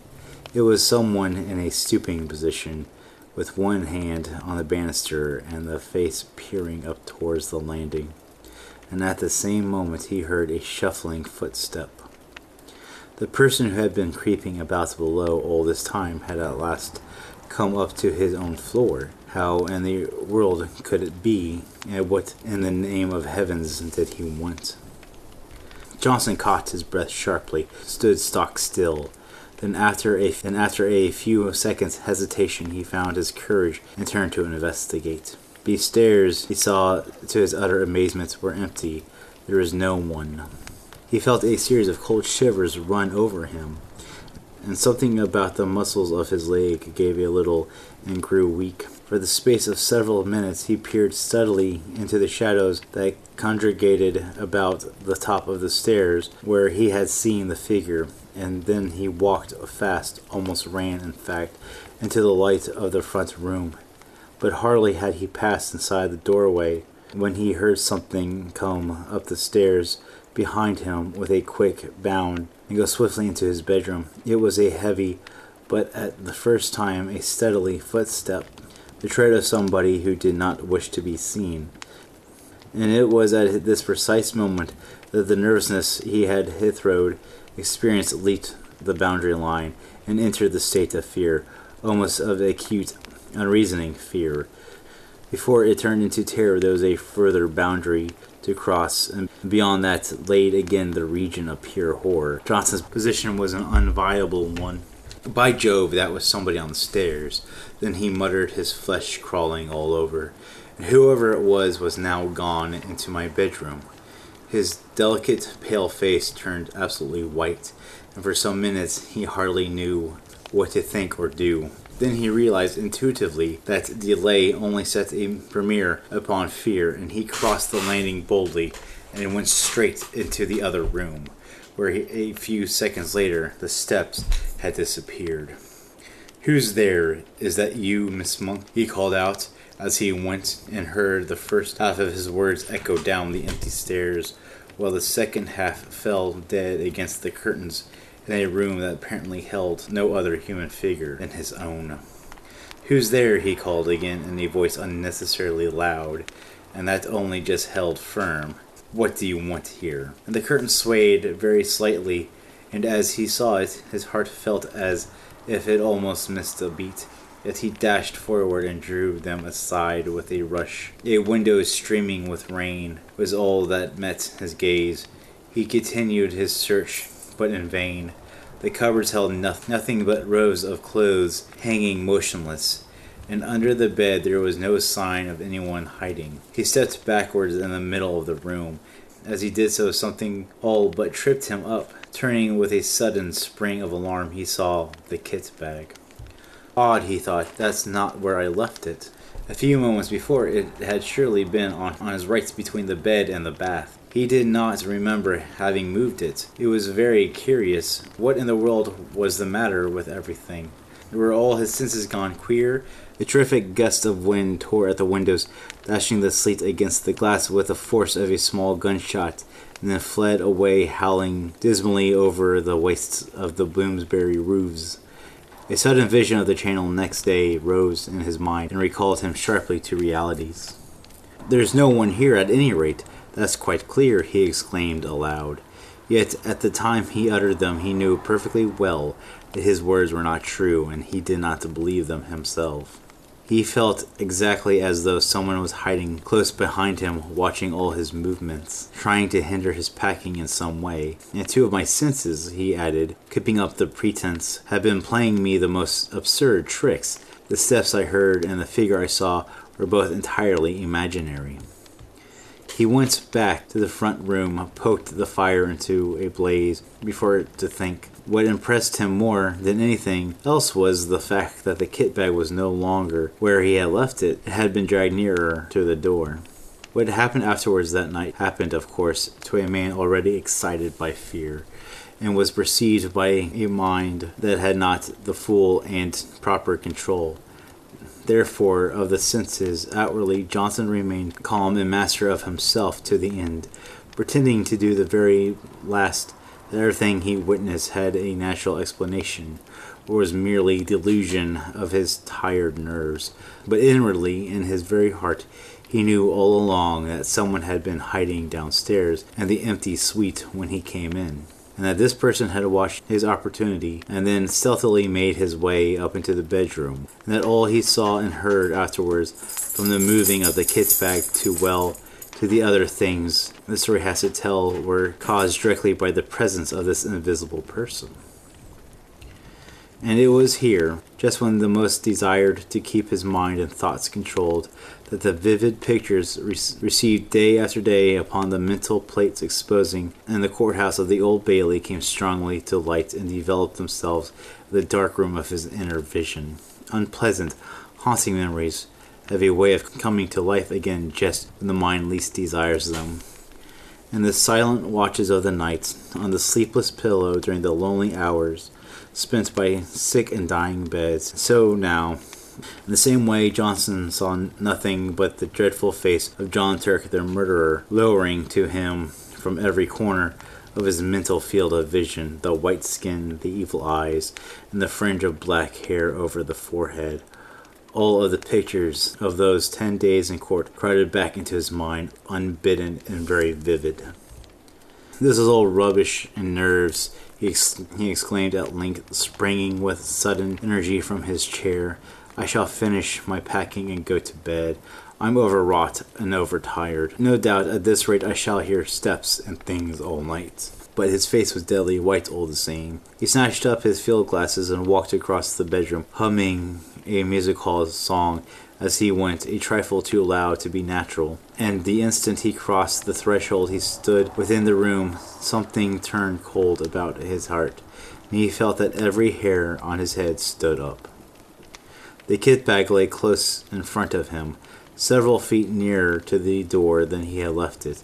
It was someone in a stooping position, with one hand on the banister and the face peering up towards the landing. And at the same moment he heard a shuffling footstep. The person who had been creeping about below all this time had at last come up to his own floor. How in the world could it be, and what in the name of heavens did he want? Johnson caught his breath sharply, stood stock still. Then after a few seconds' hesitation, he found his courage and turned to investigate. The stairs, he saw to his utter amazement, were empty. There was no one. He felt a series of cold shivers run over him, and something about the muscles of his leg gave a little and grew weak. For the space of several minutes he peered steadily into the shadows that congregated about the top of the stairs where he had seen the figure, and then he walked fast, almost ran, in fact, into the light of the front room. But hardly had he passed inside the doorway when he heard something come up the stairs behind him with a quick bound and go swiftly into his bedroom. It was a heavy, but at the first time a stealthy footstep, the tread of somebody who did not wish to be seen. And it was at this precise moment that the nervousness he had hitherto experienced leaped the boundary line and entered the state of fear, almost of acute, unreasoning fear. Before it turned into terror, there was a further boundary to cross, and beyond that laid again the region of pure horror. Johnson's position was an unviable one. By Jove, that was somebody on the stairs. Then he muttered, his flesh crawling all over. And whoever it was now gone into my bedroom. His delicate, pale face turned absolutely white, and for some minutes he hardly knew what to think or do. Then he realized intuitively that delay only set a premiere upon fear, and he crossed the landing boldly and went straight into the other room, where a few seconds later the steps had disappeared. "Who's there? Is that you, Miss Monk?" he called out as he went, and heard the first half of his words echo down the empty stairs, while the second half fell dead against the curtains in a room that apparently held no other human figure than his own. "Who's there?" he called again in a voice unnecessarily loud, and that only just held firm. "What do you want here?" And the curtain swayed very slightly, and as he saw it, his heart felt as if it almost missed a beat. Yet he dashed forward and drew them aside with a rush. A window streaming with rain was all that met his gaze. He continued his search, but in vain. The cupboards held nothing but rows of clothes hanging motionless, and under the bed there was no sign of anyone hiding. He stepped backwards in the middle of the room. As he did so, something all but tripped him up. Turning with a sudden spring of alarm, he saw the kit bag. "Odd," he thought, "that's not where I left it." A few moments before, it had surely been on his right between the bed and the bath. He did not remember having moved it. It was very curious. What in the world was the matter with everything? Were all his senses gone queer? A terrific gust of wind tore at the windows, dashing the slate against the glass with the force of a small gunshot, and then fled away howling dismally over the wastes of the Bloomsbury roofs. A sudden vision of the Channel next day rose in his mind and recalled him sharply to realities. "There's no one here at any rate, that's quite clear," he exclaimed aloud. Yet at the time he uttered them he knew perfectly well that his words were not true, and he did not believe them himself. He felt exactly as though someone was hiding close behind him, watching all his movements, trying to hinder his packing in some way. "And two of my senses," he added, keeping up the pretense, "have been playing me the most absurd tricks. The steps I heard and the figure I saw were both entirely imaginary." He went back to the front room, poked the fire into a blaze before to think. What impressed him more than anything else was the fact that the kit bag was no longer where he had left it. It had been dragged nearer to the door. What happened afterwards that night happened, of course, to a man already excited by fear, and was perceived by a mind that had not the full and proper control. Therefore, of the senses, outwardly Johnson remained calm and master of himself to the end, pretending to do the very last that everything he witnessed had a natural explanation, or was merely delusion of his tired nerves. But inwardly, in his very heart, he knew all along that someone had been hiding downstairs in the empty suite when he came in, and that this person had watched his opportunity and then stealthily made his way up into the bedroom, and that all he saw and heard afterwards, from the moving of the kit bag to the other things the story has to tell, were caused directly by the presence of this invisible person. And it was here, just when the most desired to keep his mind and thoughts controlled, that the vivid pictures received day after day upon the mental plates exposing in the courthouse of the Old Bailey came strongly to light and developed themselves in the dark room of his inner vision. Unpleasant, haunting memories have a way of coming to life again just when the mind least desires them. In the silent watches of the night, on the sleepless pillow during the lonely hours spent by sick and dying beds, so now, in the same way, Johnson saw nothing but the dreadful face of John Turk, the murderer, lowering to him from every corner of his mental field of vision, the white skin, the evil eyes, and the fringe of black hair over the forehead. All of the pictures of those 10 days in court crowded back into his mind, unbidden and very vivid. "This is all rubbish and nerves," he exclaimed at length, springing with sudden energy from his chair. "I shall finish my packing and go to bed. I'm overwrought and overtired. No doubt at this rate I shall hear steps and things all night." But his face was deadly white all the same. He snatched up his field glasses and walked across the bedroom, humming a music hall song as he went, a trifle too loud to be natural. And the instant he crossed the threshold he stood within the room, something turned cold about his heart, and he felt that every hair on his head stood up. The kit bag lay close in front of him, several feet nearer to the door than he had left it,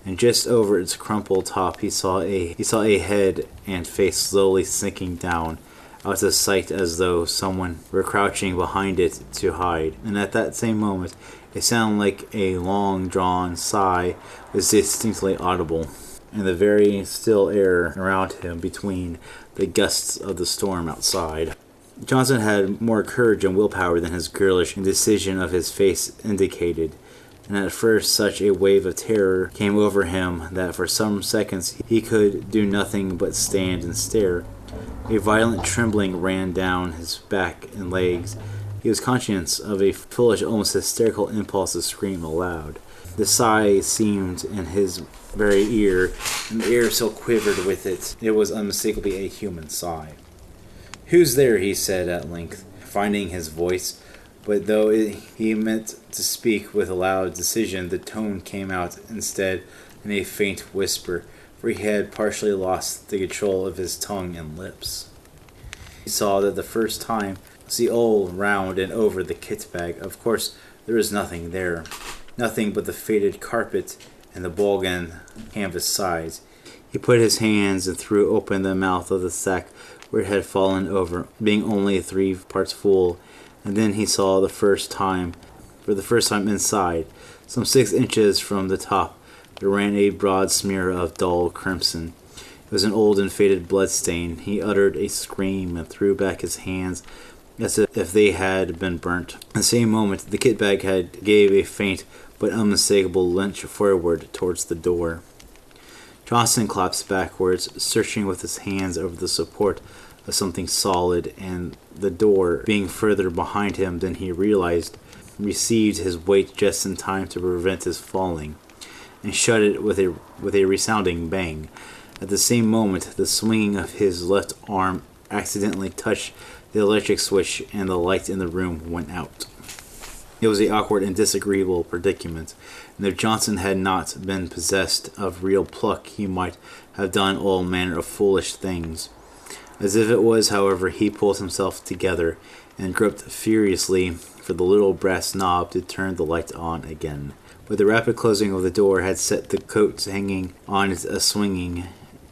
and just over its crumpled top he saw a head and face slowly sinking down out of sight as though someone were crouching behind it to hide. And at that same moment a sound like a long-drawn sigh was distinctly audible in the very still air around him between the gusts of the storm outside. Johnson had more courage and willpower than his girlish indecision of his face indicated, and at first such a wave of terror came over him that for some seconds he could do nothing but stand and stare. A violent trembling ran down his back and legs. He was conscious of a foolish, almost hysterical impulse to scream aloud. The sigh seemed in his very ear, and the air so quivered with it. It was unmistakably a human sigh. "Who's there?" he said at length, finding his voice. But though he meant to speak with loud decision, the tone came out instead in a faint whisper, for he had partially lost the control of his tongue and lips. He saw that the first time was all round and over the kit bag. Of course, there was nothing there, nothing but the faded carpet and the bulging canvas sides. He put his hands and threw open the mouth of the sack where it had fallen over, being only 3 parts full, and then he saw for the first time inside, some 6 inches from the top, there ran a broad smear of dull crimson. It was an old and faded blood stain. He uttered a scream and threw back his hands as if they had been burnt. At the same moment, the kit bag gave a faint but unmistakable lurch forward towards the door. Johnson collapsed backwards, searching with his hands over the support of something solid, and the door, being further behind him than he realized, received his weight just in time to prevent his falling, and shut it with a resounding bang. At the same moment, the swinging of his left arm accidentally touched the electric switch, and the light in the room went out. It was an awkward and disagreeable predicament, and if Johnson had not been possessed of real pluck, he might have done all manner of foolish things. As if it was, however, he pulled himself together and groped furiously for the little brass knob to turn the light on again. But the rapid closing of the door had set the coat hanging on it a-swinging,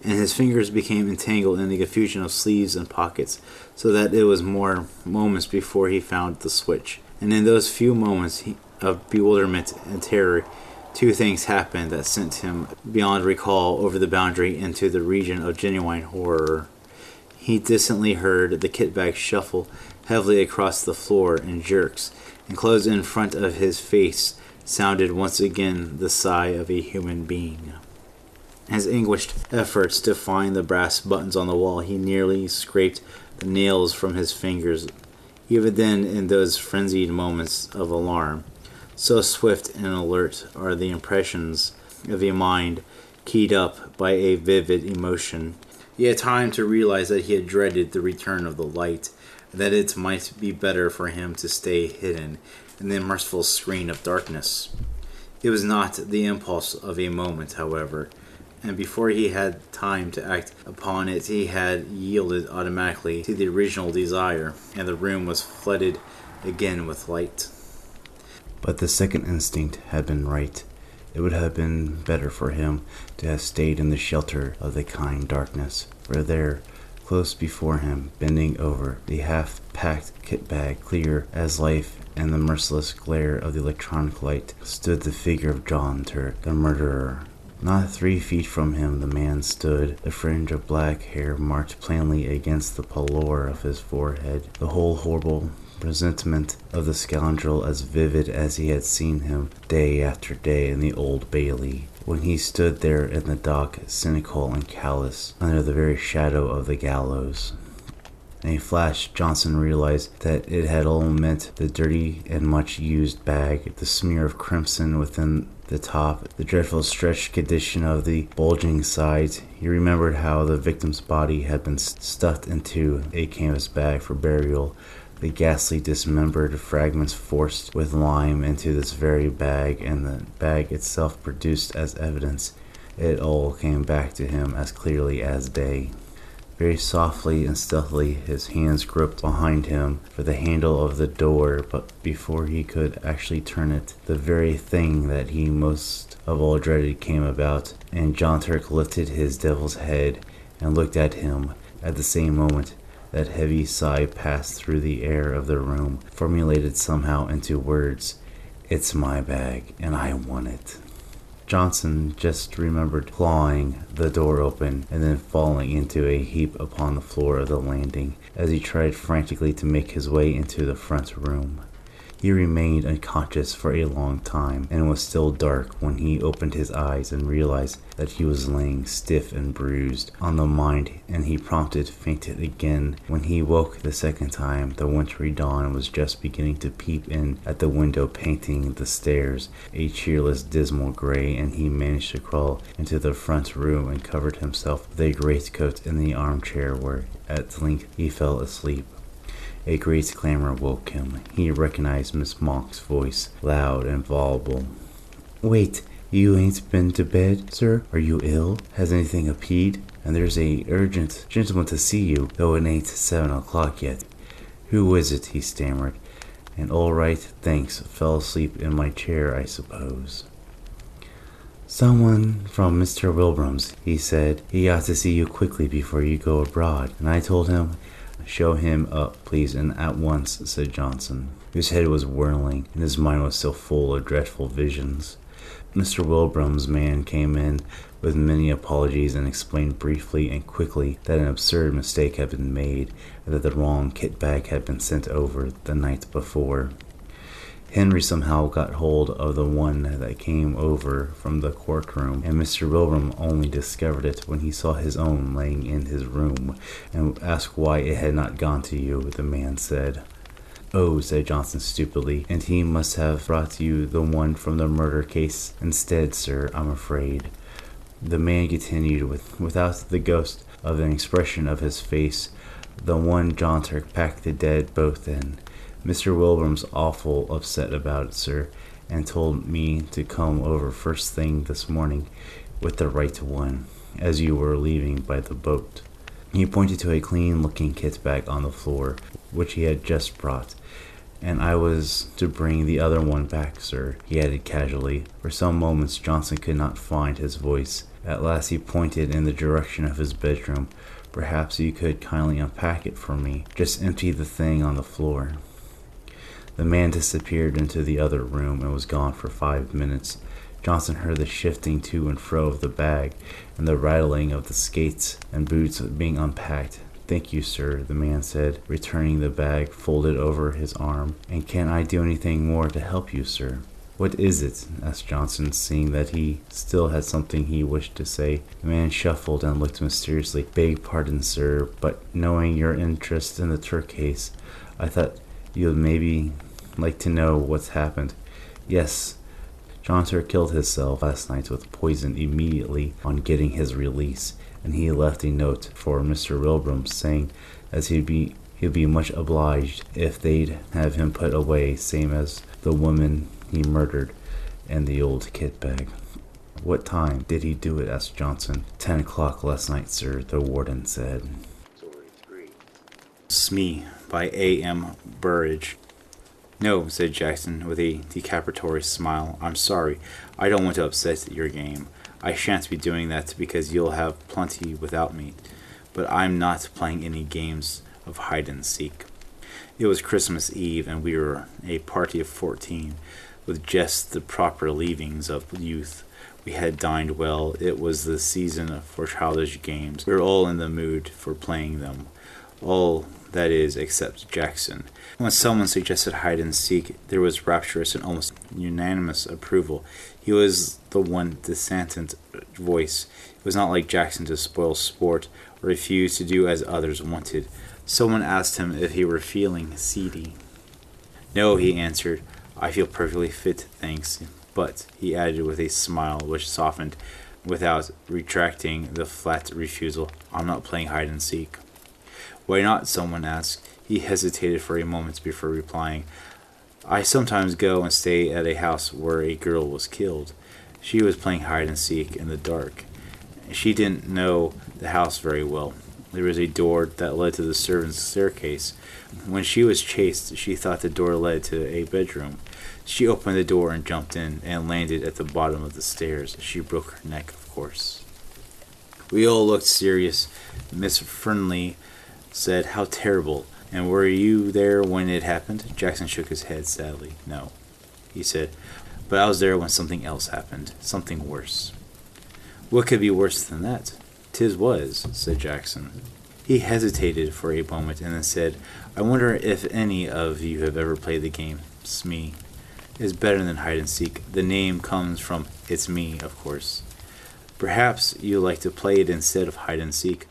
and his fingers became entangled in the confusion of sleeves and pockets, so that it was more moments before he found the switch. And in those few moments of bewilderment and terror, 2 things happened that sent him beyond recall over the boundary into the region of genuine horror. He distantly heard the kit bag shuffle heavily across the floor in jerks, and close in front of his face sounded once again the sigh of a human being. His anguished efforts to find the brass buttons on the wall, he nearly scraped the nails from his fingers. Even then, in those frenzied moments of alarm, so swift and alert are the impressions of a mind keyed up by a vivid emotion, he had time to realize that he had dreaded the return of the light, and that it might be better for him to stay hidden in the merciful screen of darkness. It was not the impulse of a moment, however, and before he had time to act upon it, he had yielded automatically to the original desire, and the room was flooded again with light. But the second instinct had been right. It would have been better for him to have stayed in the shelter of the kind darkness, for there, close before him, bending over the half-packed kit bag, clear as life in the merciless glare of the electronic light, stood the figure of John Turk, the murderer. Not 3 feet from him the man stood, the fringe of black hair marked plainly against the pallor of his forehead, the whole horrible presentiment of the scoundrel as vivid as he had seen him day after day in the Old Bailey, when he stood there in the dock, cynical and callous, under the very shadow of the gallows. In a flash, Johnson realized that it had all meant the dirty and much-used bag, the smear of crimson within the top, the dreadful stretched condition of the bulging sides. He remembered how the victim's body had been stuffed into a canvas bag for burial, the ghastly dismembered fragments forced with lime into this very bag, and the bag itself produced as evidence. It all came back to him as clearly as day. Very softly and stealthily, his hands groped behind him for the handle of the door, but before he could actually turn it, the very thing that he most of all dreaded came about, and John Turk lifted his devil's head and looked at him. At the same moment, that heavy sigh passed through the air of the room, formulated somehow into words. "It's my bag, and I want it." Johnson just remembered clawing the door open and then falling into a heap upon the floor of the landing as he tried frantically to make his way into the front room. He remained unconscious for a long time, and it was still dark when he opened his eyes and realized that he was laying stiff and bruised on the mind, and he promptly fainted again. When he woke the second time, the wintry dawn was just beginning to peep in at the window, painting the stairs a cheerless, dismal gray, and he managed to crawl into the front room and covered himself with a greatcoat in the armchair, where at length he fell asleep. A great clamor woke him. He recognized Miss Monk's voice, loud and voluble. "Wait, you ain't been to bed, sir? Are you ill? Has anything appeared? And there's a urgent gentleman to see you, though it ain't 7 o'clock yet." "Who is it?" he stammered. "And all right, thanks. Fell asleep in my chair, I suppose." "Someone from Mr. Wilbram's," he said. "He ought to see you quickly before you go abroad, and I told him—" "Show him up, please, and at once," said Johnson, whose head was whirling and his mind was still full of dreadful visions. Mr. Wilbram's man came in with many apologies and explained briefly and quickly that an absurd mistake had been made and that the wrong kit bag had been sent over the night before. Henry somehow got hold of the one that came over from the courtroom, and Mr. Wilbram only discovered it when he saw his own laying in his room, and asked why it had not gone to you. The man said, "Oh," said Johnson stupidly, "and he must have brought you the one from the murder case instead, sir, I'm afraid." The man continued without the ghost of an expression of his face. "The one John Turk packed the dead both in. Mr. Wilbram's awful upset about it, sir, and told me to come over first thing this morning with the right one, as you were leaving by the boat." He pointed to a clean-looking kit bag on the floor, which he had just brought. "And I was to bring the other one back, sir," he added casually. For some moments Johnson could not find his voice. At last he pointed in the direction of his bedroom. "Perhaps you could kindly unpack it for me. Just empty the thing on the floor." The man disappeared into the other room and was gone for 5 minutes. Johnson heard the shifting to and fro of the bag and the rattling of the skates and boots being unpacked. "Thank you, sir," the man said, returning the bag folded over his arm. "And can I do anything more to help you, sir?" "What is it?" asked Johnson, seeing that he still had something he wished to say. The man shuffled and looked mysteriously. "Beg pardon, sir, but knowing your interest in the Turk case, I thought you'd maybe like to know what's happened." "Yes, John Turk killed himself last night with poison immediately on getting his release, and he left a note for Mr. Wilbram saying as he'd be much obliged if they'd have him put away, same as the woman he murdered and the old kit bag." "What time did he do it?" asked Johnson. 10 o'clock last night, sir," the warden said. Smee by A.M. Burrage. "No," said Jackson with a deprecatory smile. "I'm sorry. I don't want to upset your game. I shan't be doing that because you'll have plenty without me. But I'm not playing any games of hide-and-seek." It was Christmas Eve, and we were a party of 14, with just the proper leavings of youth. We had dined well. It was the season for childish games. We were all in the mood for playing them. All, that is, except Jackson. When someone suggested hide-and-seek, there was rapturous and almost unanimous approval. He was the one dissentient voice. It was not like Jackson to spoil sport or refuse to do as others wanted. Someone asked him if he were feeling seedy. "No," he answered. "I feel perfectly fit, thanks. But," he added with a smile which softened without retracting the flat refusal, "I'm not playing hide-and-seek." "Why not?" someone asked. He hesitated for a moment before replying. "I sometimes go and stay at a house where a girl was killed. She was playing hide-and-seek in the dark. She didn't know the house very well. There was a door that led to the servants' staircase. When she was chased, she thought the door led to a bedroom. She opened the door and jumped in and landed at the bottom of the stairs. She broke her neck, of course. We all looked serious. Miss Fernley said, "How terrible. And were you there when it happened?" Jackson shook his head sadly. "No," he said, "but I was there when something else happened. Something worse." "What could be worse than that?" "'Tis was," said Jackson. He hesitated for a moment and then said, "I wonder if any of you have ever played the game. Smee is better than hide and seek. The name comes from it's me, of course. Perhaps you like to play it instead of hide and seek.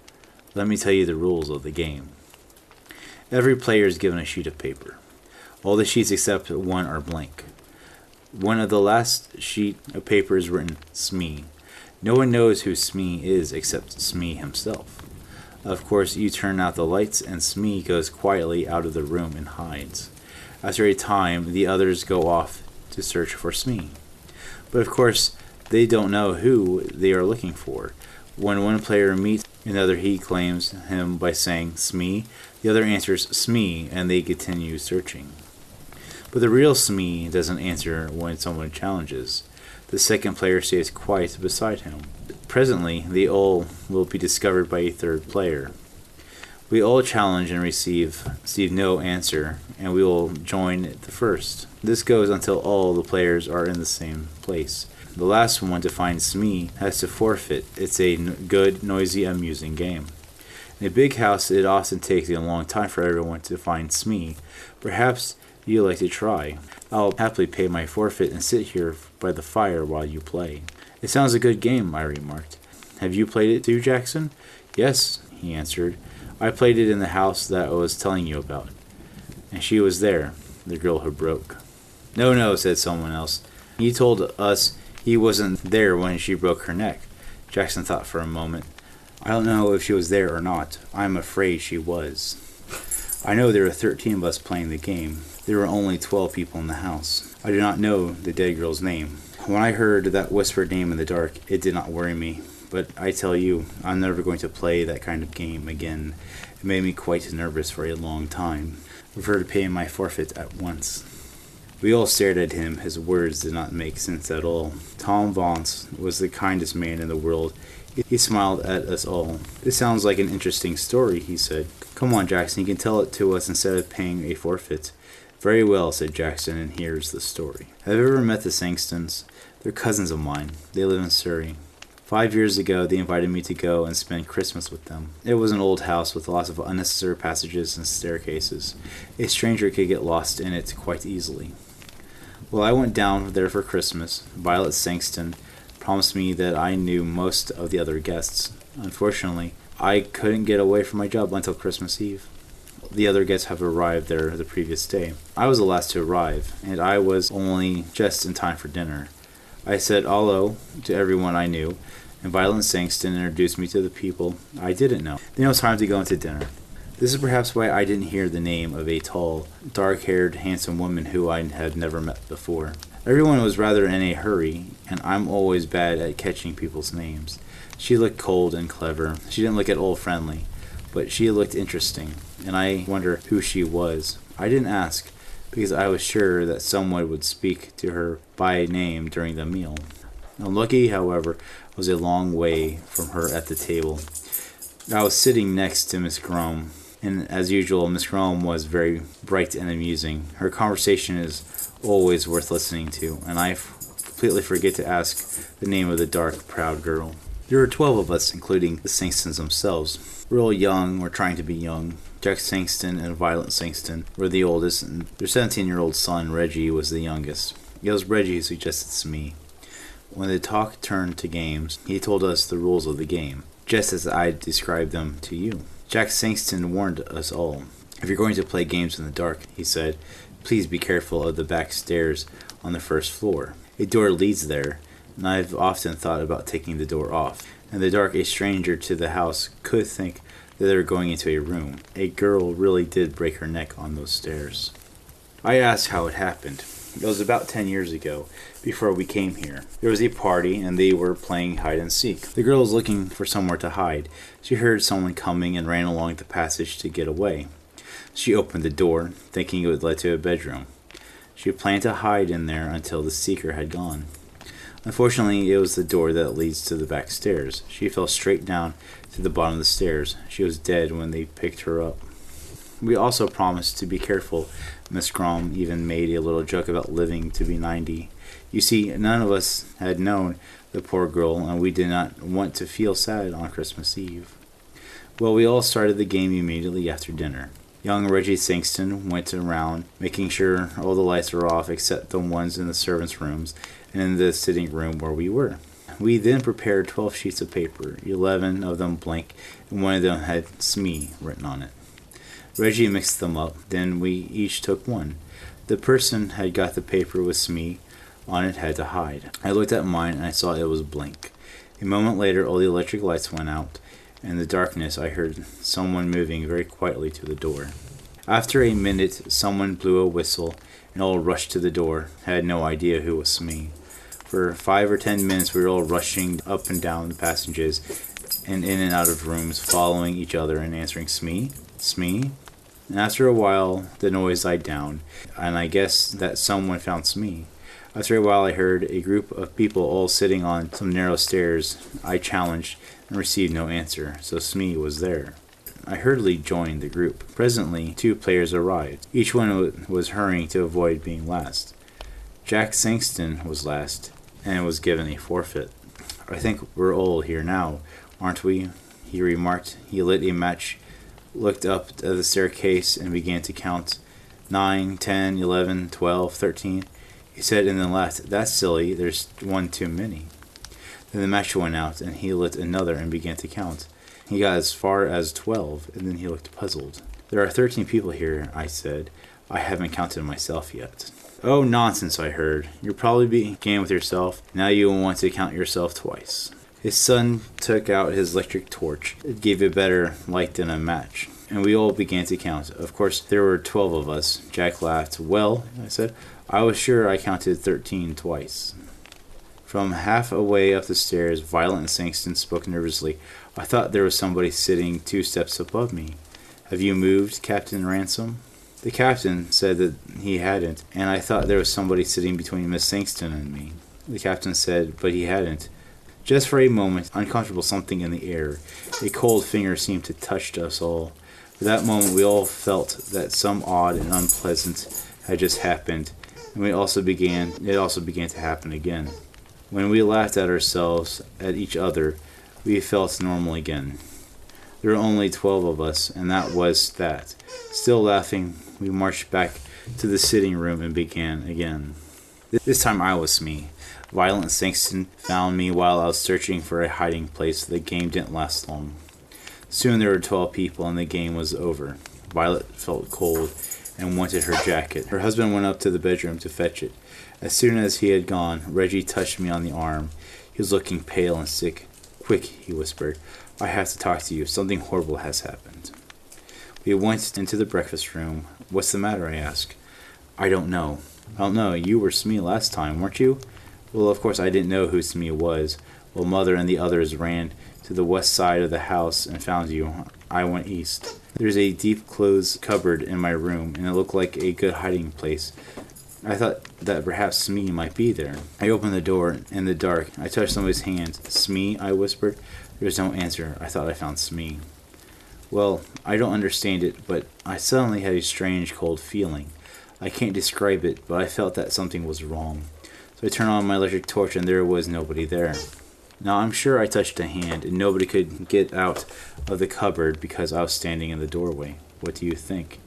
Let me tell you the rules of the game. Every player is given a sheet of paper. All the sheets except one are blank. One of the last sheet of paper is written Smee. No one knows who Smee is except Smee himself. Of course, you turn out the lights and Smee goes quietly out of the room and hides. After a time, the others go off to search for Smee. But of course, they don't know who they are looking for. When one player meets another, he claims him by saying Smee. The other answers Smee, and they continue searching. But the real Smee doesn't answer when someone challenges. The second player stays quiet beside him. Presently, they all will be discovered by a third player. We all challenge and receive no answer, and we will join the first. This goes until all the players are in the same place. The last one to find Smee has to forfeit. It's a good, noisy, amusing game. In a big house, it often takes a long time for everyone to find Smee. Perhaps you'd like to try. I'll happily pay my forfeit and sit here by the fire while you play. It sounds a good game, I remarked. Have you played it too, Jackson? Yes, he answered. I played it in the house that I was telling you about. And she was there, the girl who broke. No, no, said someone else. He told us he wasn't there when she broke her neck. Jackson thought for a moment. I don't know if she was there or not. I'm afraid she was. I know there were 13 of us playing the game. There were only 12 people in the house. I do not know the dead girl's name. When I heard that whispered name in the dark, it did not worry me. But I tell you, I'm never going to play that kind of game again. It made me quite nervous for a long time. I prefer to pay my forfeit at once. We all stared at him. His words did not make sense at all. Tom Vance was the kindest man in the world. He smiled at us all. This sounds like an interesting story, he said. Come on, Jackson, you can tell it to us instead of paying a forfeit. Very well, said Jackson, and here's the story. Have you ever met the Sangstons? They're cousins of mine. They live in Surrey. 5 years ago, they invited me to go and spend Christmas with them. It was an old house with lots of unnecessary passages and staircases. A stranger could get lost in it quite easily. Well, I went down there for Christmas. Violet Sangston promised me that I knew most of the other guests. Unfortunately, I couldn't get away from my job until Christmas Eve. The other guests have arrived there the previous day. I was the last to arrive, and I was only just in time for dinner. I said hello to everyone I knew, and Violet Sangston introduced me to the people I didn't know. Then it was time to go into dinner. This is perhaps why I didn't hear the name of a tall, dark-haired, handsome woman who I had never met before. Everyone was rather in a hurry, and I'm always bad at catching people's names. She looked cold and clever. She didn't look at all friendly, but she looked interesting, and I wonder who she was. I didn't ask, because I was sure that someone would speak to her by name during the meal. Unlucky, however, was a long way from her at the table. I was sitting next to Miss Grome, and as usual, Miss Grome was very bright and amusing. Her conversation is always worth listening to, and I completely forget to ask the name of the dark, proud girl. There were 12 of us, including the Sangstons themselves. We're all young, we're trying to be young. Jack Sangston and Violet Sangston were the oldest, and their 17-year-old son, Reggie, was the youngest. It was Reggie who suggested Smee. When the talk turned to games, he told us the rules of the game, just as I described them to you. Jack Sangston warned us all. If you're going to play games in the dark, he said, please be careful of the back stairs on the first floor. A door leads there, and I've often thought about taking the door off. In the dark, a stranger to the house could think that they were going into a room. A girl really did break her neck on those stairs. I asked how it happened. It was about 10 years ago, before we came here. There was a party, and they were playing hide and seek. The girl was looking for somewhere to hide. She heard someone coming and ran along the passage to get away. She opened the door, thinking it would lead to a bedroom. She planned to hide in there until the seeker had gone. Unfortunately, it was the door that leads to the back stairs. She fell straight down to the bottom of the stairs. She was dead when they picked her up. We also promised to be careful. Miss Grom even made a little joke about living to be 90. You see, none of us had known the poor girl, and we did not want to feel sad on Christmas Eve. Well, we all started the game immediately after dinner. Young Reggie Sangston went around, making sure all the lights were off except the ones in the servants' rooms and in the sitting room where we were. We then prepared 12 sheets of paper, 11 of them blank, and one of them had Smee written on it. Reggie mixed them up, then we each took one. The person had got the paper with Smee on it had to hide. I looked at mine and I saw it was blank. A moment later all the electric lights went out. In the darkness I heard someone moving very quietly to the door. After a minute someone blew a whistle and all rushed to the door. I had no idea who was Smee. For 5 or 10 minutes we were all rushing up and down the passages and in and out of rooms, following each other and answering Smee, Smee. And after a while the noise died down, and I guess that someone found Smee. After a while I heard a group of people all sitting on some narrow stairs. I challenged and received no answer, so Smee was there. I hurriedly joined the group. Presently 2 players arrived. Each one was hurrying to avoid being last. Jack Sangston was last, and was given a forfeit. I think we're all here now, aren't we? He remarked. He lit a match, looked up at the staircase, and began to count. 9, 10, 11, 12, 13. He said and then laughed. That's silly. There's one too many. Then the match went out, and he lit another and began to count. He got as far as 12, and then he looked puzzled. There are 13 people here, I said. I haven't counted myself yet. Oh, nonsense, I heard. You probably began with yourself. Now you will want to count yourself twice. His son took out his electric torch. It gave a better light than a match, and we all began to count. Of course, there were 12 of us. Jack laughed. Well, I said, I was sure I counted 13 twice. From half a way up the stairs, Violet and Sangston spoke nervously. I thought there was somebody sitting 2 steps above me. Have you moved, Captain Ransom? The captain said that he hadn't, and I thought there was somebody sitting between Miss Sangston and me. The captain said, but he hadn't. Just for a moment, uncomfortable something in the air. A cold finger seemed to touch us all. For that moment we all felt that some odd and unpleasant had just happened, and it also began to happen again. When we laughed at ourselves, at each other, we felt normal again. There were only 12 of us, and that was that. Still laughing, we marched back to the sitting room and began again. This time I was Smee. Violet and Sangston found me while I was searching for a hiding place. The game didn't last long. Soon there were 12 people, and the game was over. Violet felt cold and wanted her jacket. Her husband went up to the bedroom to fetch it. As soon as he had gone, Reggie touched me on the arm. He was looking pale and sick. Quick, he whispered. I have to talk to you. Something horrible has happened. We went into the breakfast room. What's the matter? I asked. I don't know. You were Smee last time, weren't you? Well, of course I didn't know who Smee was. Well, Mother and the others ran to the west side of the house and found you. I went east. There's a deep clothes cupboard in my room, and it looked like a good hiding place. I thought that perhaps Smee might be there. I opened the door in the dark. I touched somebody's hand. Smee, I whispered. There was no answer. I thought I found Smee. Well, I don't understand it, but I suddenly had a strange cold feeling. I can't describe it, but I felt that something was wrong. So I turned on my electric torch, and there was nobody there. Now I'm sure I touched a hand, and nobody could get out of the cupboard because I was standing in the doorway. What do you think?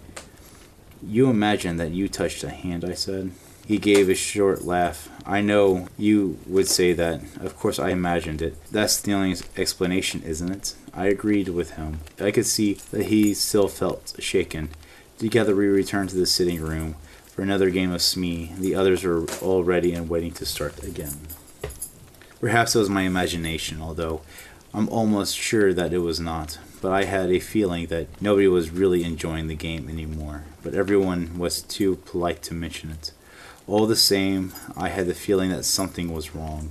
You imagine that you touched a hand, I said. He gave a short laugh. I know you would say that. Of course I imagined it. That's the only explanation, isn't it? I agreed with him. I could see that he still felt shaken. Together we returned to the sitting room for another game of Smee. The others were all ready and waiting to start again. Perhaps it was my imagination, although I'm almost sure that it was not. But I had a feeling that nobody was really enjoying the game anymore. But everyone was too polite to mention it. All the same, I had the feeling that something was wrong.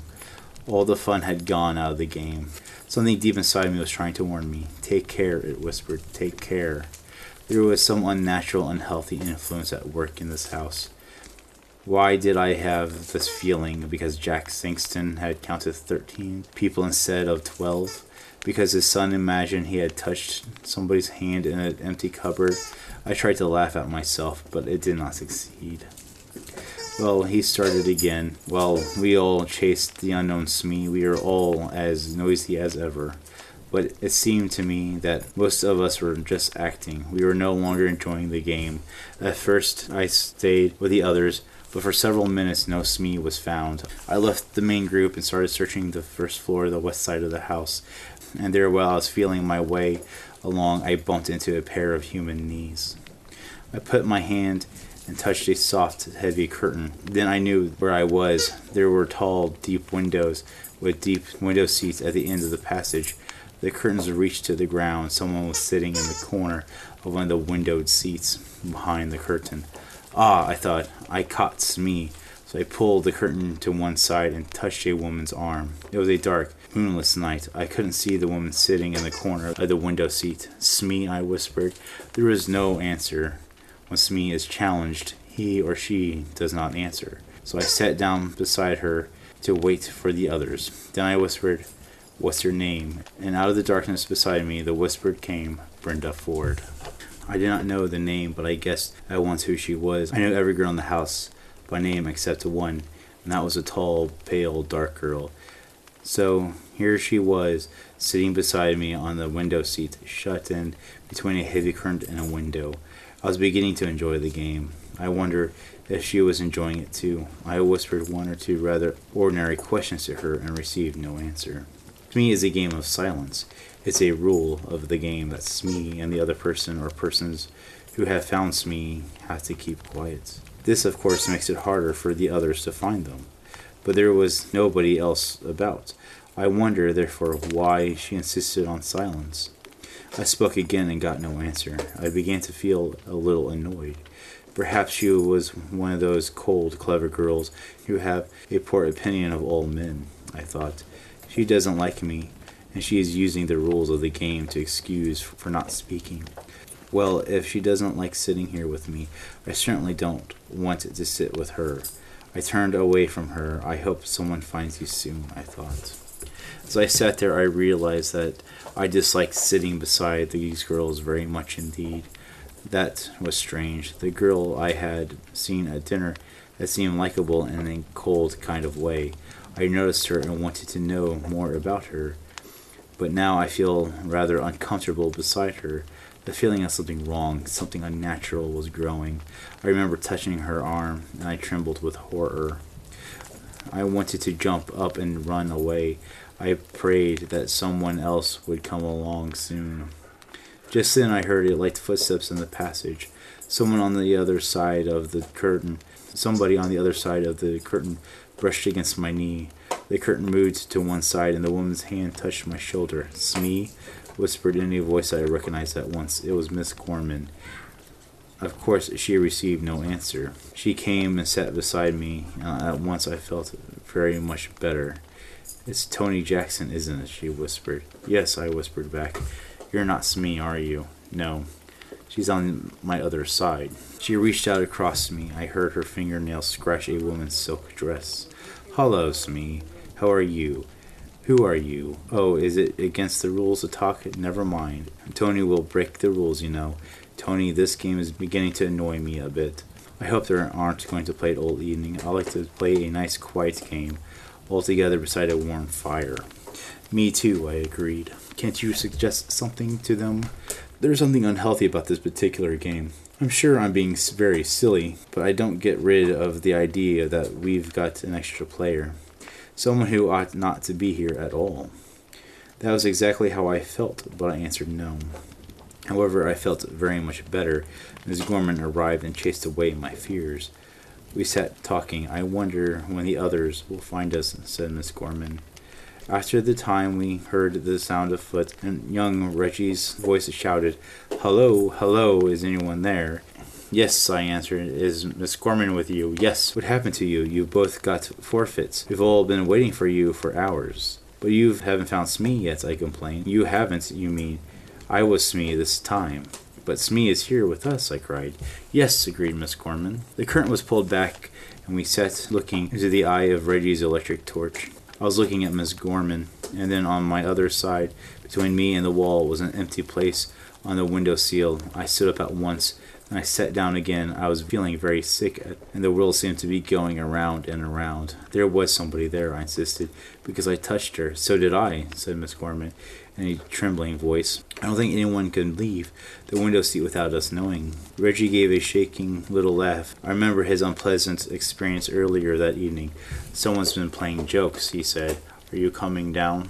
All the fun had gone out of the game. Something deep inside me was trying to warn me. Take care, it whispered. Take care. There was some unnatural, unhealthy influence at work in this house. Why did I have this feeling? Because Jack Sangston had counted 13 people instead of 12? Because his son imagined he had touched somebody's hand in an empty cupboard? I tried to laugh at myself, but it did not succeed. Well, he started again. Well, we all chased the unknown Smee. We were all as noisy as ever. But it seemed to me that most of us were just acting. We were no longer enjoying the game. At first, I stayed with the others, but for several minutes no Smee was found. I left the main group and started searching the first floor of the west side of the house. And there, while I was feeling my way along, I bumped into a pair of human knees. I put my hand and touched a soft, heavy curtain. Then I knew where I was. There were tall, deep windows with deep window seats at the end of the passage. The curtains reached to the ground. Someone was sitting in the corner of one of the windowed seats behind the curtain. Ah, I thought, I caught Smee. So I pulled the curtain to one side and touched a woman's arm. It was a dark, moonless night. I couldn't see the woman sitting in the corner of the window seat. Smee, I whispered. There was no answer. When Smee is challenged, he or she does not answer. So I sat down beside her to wait for the others. Then I whispered, "What's your name?" And out of the darkness beside me, the whisper came, "Brenda Ford." I did not know the name, but I guessed at once who she was. I knew every girl in the house by name except one, and that was a tall, pale, dark girl. So here she was, sitting beside me on the window seat, shut in between a heavy curtain and a window. I was beginning to enjoy the game. I wondered if she was enjoying it too. I whispered one or two rather ordinary questions to her and received no answer. Smee is a game of silence. It's a rule of the game that Smee and the other person or persons who have found Smee have to keep quiet. This, of course, makes it harder for the others to find them. But there was nobody else about. I wonder, therefore, why she insisted on silence. I spoke again and got no answer. I began to feel a little annoyed. Perhaps she was one of those cold, clever girls who have a poor opinion of all men, I thought. She doesn't like me, and she is using the rules of the game to excuse for not speaking. Well, if she doesn't like sitting here with me, I certainly don't want to sit with her. I turned away from her. I hope someone finds you soon, I thought. As I sat there, I realized that I disliked sitting beside these girls very much indeed. That was strange. The girl I had seen at dinner had seemed likable in a cold kind of way. I noticed her and wanted to know more about her. But now I feel rather uncomfortable beside her. The feeling of something wrong, something unnatural was growing. I remember touching her arm, and I trembled with horror. I wanted to jump up and run away. I prayed that someone else would come along soon. Just then I heard light footsteps in the passage. Somebody on the other side of the curtain brushed against my knee. The curtain moved to one side, and the woman's hand touched my shoulder. "Smee?" whispered in a voice I recognized at once. It was Miss Gorman. Of course, she received no answer. She came and sat beside me. At once I felt very much better. "It's Tony Jackson, isn't it?" she whispered. "Yes," I whispered back. "You're not Smee, are you?" "No. She's on my other side." She reached out across me. I heard her fingernails scratch a woman's silk dress. "Hello, Smee. How are you? Who are you? Oh, is it against the rules to talk? Never mind. Tony will break the rules, you know. Tony, this game is beginning to annoy me a bit. I hope there aren't going to play it all evening. I like to play a nice quiet game, all together beside a warm fire." "Me too," I agreed. "Can't you suggest something to them?" "There's something unhealthy about this particular game. I'm sure I'm being very silly, but I don't get rid of the idea that we've got an extra player. Someone who ought not to be here at all." That was exactly how I felt, but I answered no. However, I felt very much better. Miss Gorman arrived and chased away my fears. We sat talking. "I wonder when the others will find us," said Miss Gorman. After the time we heard the sound of foot, and young Reggie's voice shouted, "Hello, hello, is anyone there?" Yes, I answered. Is Miss Gorman with you? Yes. What happened to you? You both got forfeits. We've all been waiting for you for hours. But you haven't found Smee yet, I complained. You haven't, you mean. I was Smee this time. But Smee is here with us, I cried. Yes, agreed Miss Gorman. The curtain was pulled back, and we sat looking into the eye of Reggie's electric torch. I was looking at Miss Gorman, and then on my other side, between me and the wall, was an empty place on the window sill. I stood up at once, and I sat down again. I was feeling very sick, and the world seemed to be going around and around. There was somebody there, I insisted, because I touched her. So did I, said Miss Gorman, in a trembling voice. I don't think anyone could leave the window seat without us knowing. Reggie gave a shaking little laugh. I remember his unpleasant experience earlier that evening. Someone's been playing jokes, he said. Are you coming down?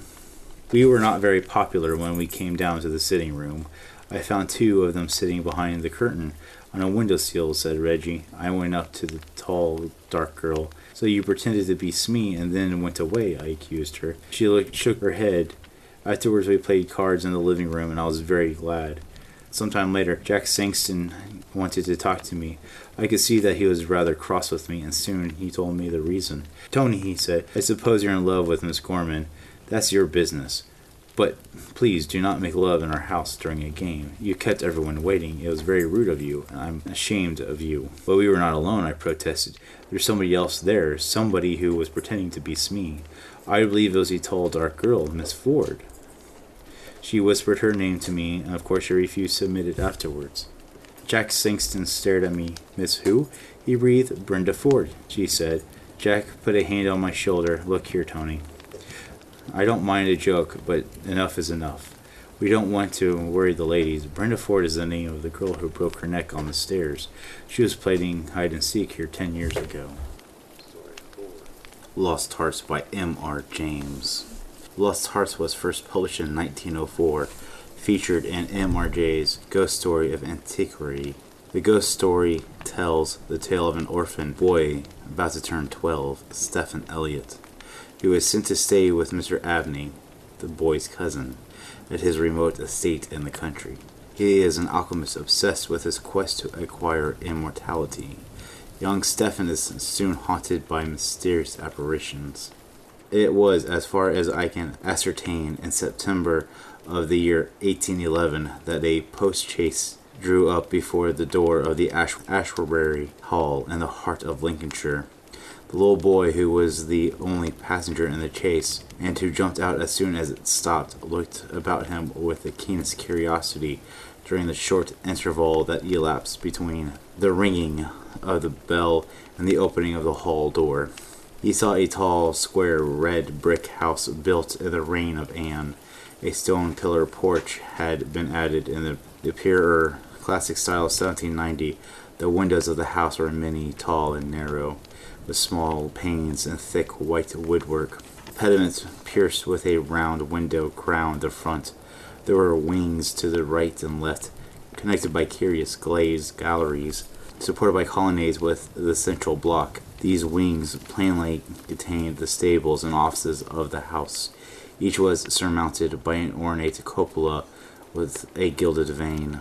We were not very popular when we came down to the sitting room. I found two of them sitting behind the curtain on a window sill, said Reggie. I went up to the tall, dark girl. So you pretended to be Smee and then went away, I accused her. She shook her head. Afterwards we played cards in the living room, and I was very glad. Sometime later, Jack Sangston wanted to talk to me. I could see that he was rather cross with me, and soon he told me the reason. Tony, he said, I suppose you're in love with Miss Gorman. That's your business. But please do not make love in our house during a game. You kept everyone waiting. It was very rude of you, and I'm ashamed of you. But we were not alone, I protested. There's somebody else there, somebody who was pretending to be Smee. I believe it was a tall, dark girl, Miss Ford. She whispered her name to me, and of course she refused to admit it afterwards. Jack Sangston stared at me. Miss who? He breathed. Brenda Ford, she said. Jack put a hand on my shoulder. Look here, Tony. I don't mind a joke, but enough is enough. We don't want to worry the ladies. Brenda Ford is the name of the girl who broke her neck on the stairs. She was playing hide-and-seek here 10 years ago. Lost Hearts by M.R. James. Lost Hearts was first published in 1904, featured in M.R.J.'s Ghost Story of Antiquity. The ghost story tells the tale of an orphan boy about to turn 12, Stephen Elliott, who was sent to stay with Mr. Abney, the boy's cousin, at his remote estate in the country. He is an alchemist obsessed with his quest to acquire immortality. Young Stephen is soon haunted by mysterious apparitions. It was, as far as I can ascertain, in September of the year 1811 that a post-chaise drew up before the door of the Ashwarbury Hall in the heart of Lincolnshire. The little boy, who was the only passenger in the chaise, and who jumped out as soon as it stopped, looked about him with the keenest curiosity during the short interval that elapsed between the ringing of the bell and the opening of the hall door. He saw a tall, square, red brick house built in the reign of Anne. A stone pillar porch had been added in the purer classic style of 1790. The windows of the house were many, tall and narrow, with small panes and thick white woodwork. Pediments pierced with a round window crowned the front. There were wings to the right and left, connected by curious glazed galleries, supported by colonnades with the central block. These wings plainly contained the stables and offices of the house. Each was surmounted by an ornate cupola with a gilded vane.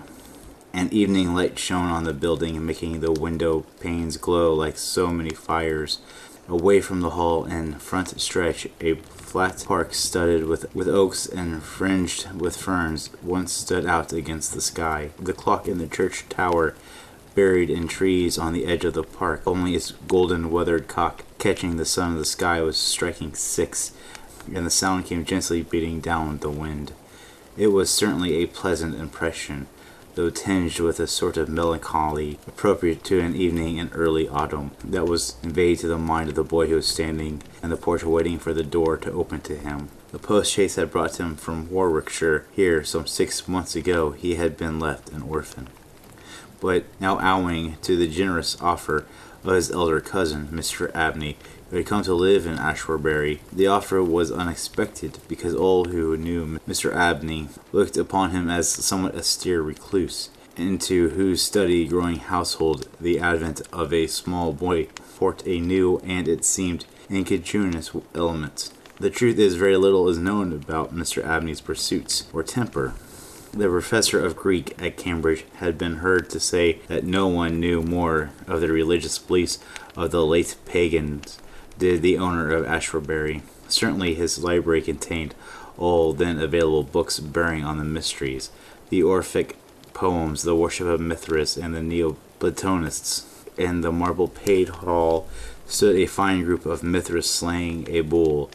An evening light shone on the building, making the window panes glow like so many fires. Away from the hall in front stretched a flat park studded with oaks and fringed with ferns. Once stood out against the sky. The clock in the church tower, buried in trees on the edge of the park, only its golden weathered cock catching the sun of the sky, was striking 6, and the sound came gently beating down the wind. It was certainly a pleasant impression, though tinged with a sort of melancholy appropriate to an evening in early autumn, that was conveyed to the mind of the boy who was standing in the porch waiting for the door to open to him. The post-chaise had brought him from Warwickshire. Here, some 6 months ago, he had been left an orphan. But now, owing to the generous offer of his elder cousin, Mr. Abney, who had come to live in Ashwarbury, the offer was unexpected, because all who knew Mr. Abney looked upon him as somewhat austere recluse, into whose steady growing household the advent of a small boy forced a new and, it seemed, incongruous element. The truth is, very little is known about Mr. Abney's pursuits or temper. The professor of Greek at Cambridge had been heard to say that no one knew more of the religious beliefs of the late pagans did the owner of Ashbury. Certainly his library contained all then available books bearing on the mysteries, the Orphic poems, the worship of Mithras, and the Neoplatonists. In the marble-paved hall stood a fine group of Mithras slaying a bull,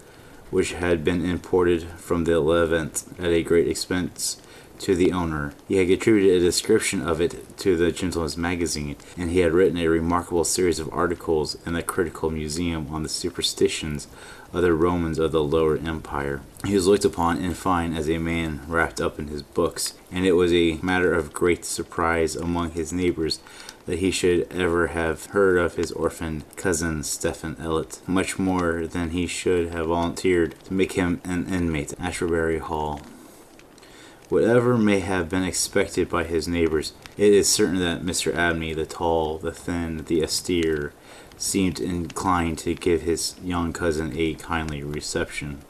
which had been imported from the Levant at a great expense to the owner. He had contributed a description of it to the Gentleman's Magazine, and he had written a remarkable series of articles in the Critical Museum on the superstitions of the Romans of the Lower Empire. He was looked upon, in fine, as a man wrapped up in his books, and it was a matter of great surprise among his neighbors that he should ever have heard of his orphan cousin Stephen Elliot, much more than he should have volunteered to make him an inmate at Ashbury Hall. Whatever may have been expected by his neighbors, it is certain that Mr. Abney, the tall, the thin, the austere, seemed inclined to give his young cousin a kindly reception.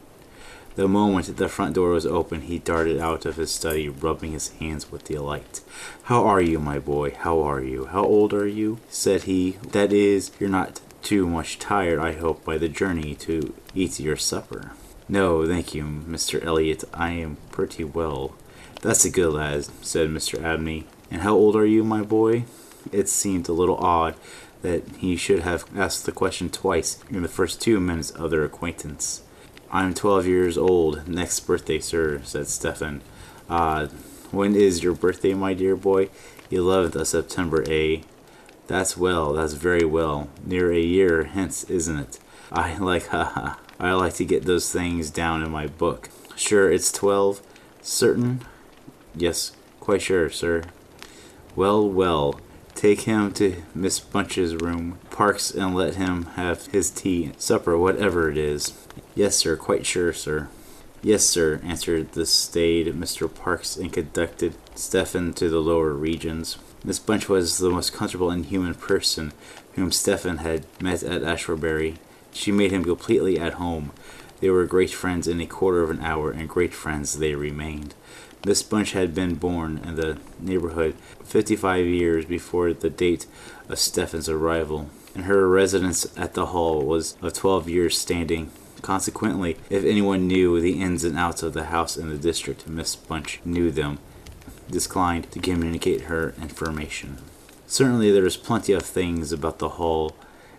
The moment the front door was open, he darted out of his study, rubbing his hands with delight. "How are you, my boy? How are you? How old are you?" said he. "That is, you're not too much tired, I hope, by the journey to eat your supper." "No, thank you, Mr. Elliot. I am pretty well." "That's a good lad," said Mr. Abney. "And how old are you, my boy?" It seemed a little odd that he should have asked the question twice in the first 2 minutes of their acquaintance. "I'm 12 years old, next birthday, sir," said Stephen. "Ah, when is your birthday, my dear boy?" 11th of September, eh? "That's well, that's very well. Near a year hence, isn't it? I like to get those things down in my book. Sure it's 12? Certain?" "Yes, quite sure, sir." "Well, well, take him to Miss Bunch's room, Parks, and let him have his tea, supper, whatever it is." "Yes, sir, quite sure, sir." "Yes, sir," answered the staid Mr. Parks, and conducted Stephen to the lower regions. Miss Bunch was the most comfortable and human person whom Stephen had met at Ashbury. She made him completely at home. They were great friends in a quarter of an hour, and great friends they remained. Miss Bunch had been born in the neighborhood 55 years before the date of Stephen's arrival, and her residence at the Hall was of 12 years' standing. Consequently, if anyone knew the ins and outs of the house in the district, Miss Bunch knew them, declined to communicate her information. Certainly there was plenty of things about the Hall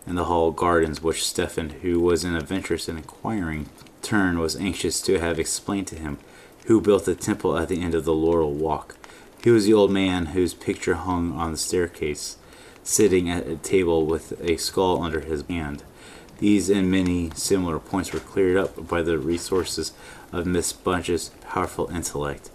and the Hall gardens which Stephen, who was an adventurous and inquiring turn, was anxious to have explained to him. Who built the temple at the end of the Laurel Walk? He was the old man whose picture hung on the staircase, sitting at a table with a skull under his hand. These and many similar points were cleared up by the resources of Miss Bunch's powerful intellect.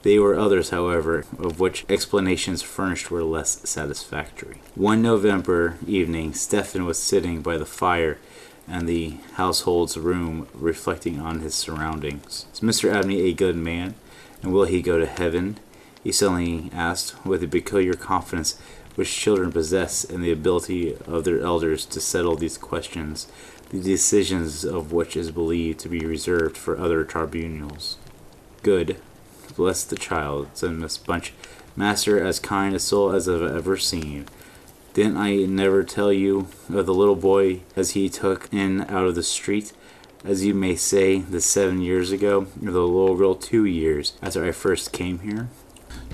There were others, however, of which explanations furnished were less satisfactory. One November evening, Stephen was sitting by the fire in the household's room, reflecting on his surroundings. "Is Mr. Abney a good man, and will he go to heaven?" he suddenly asked, with a peculiar confidence which children possess in the ability of their elders to settle these questions, the decisions of which is believed to be reserved for other tribunals. "Good, bless the child," said Miss Bunch. "Master, as kind a soul as I've ever seen. Didn't I never tell you of the little boy as he took in out of the street, as you may say, the 7 years ago, or the little girl 2 years after I first came here?"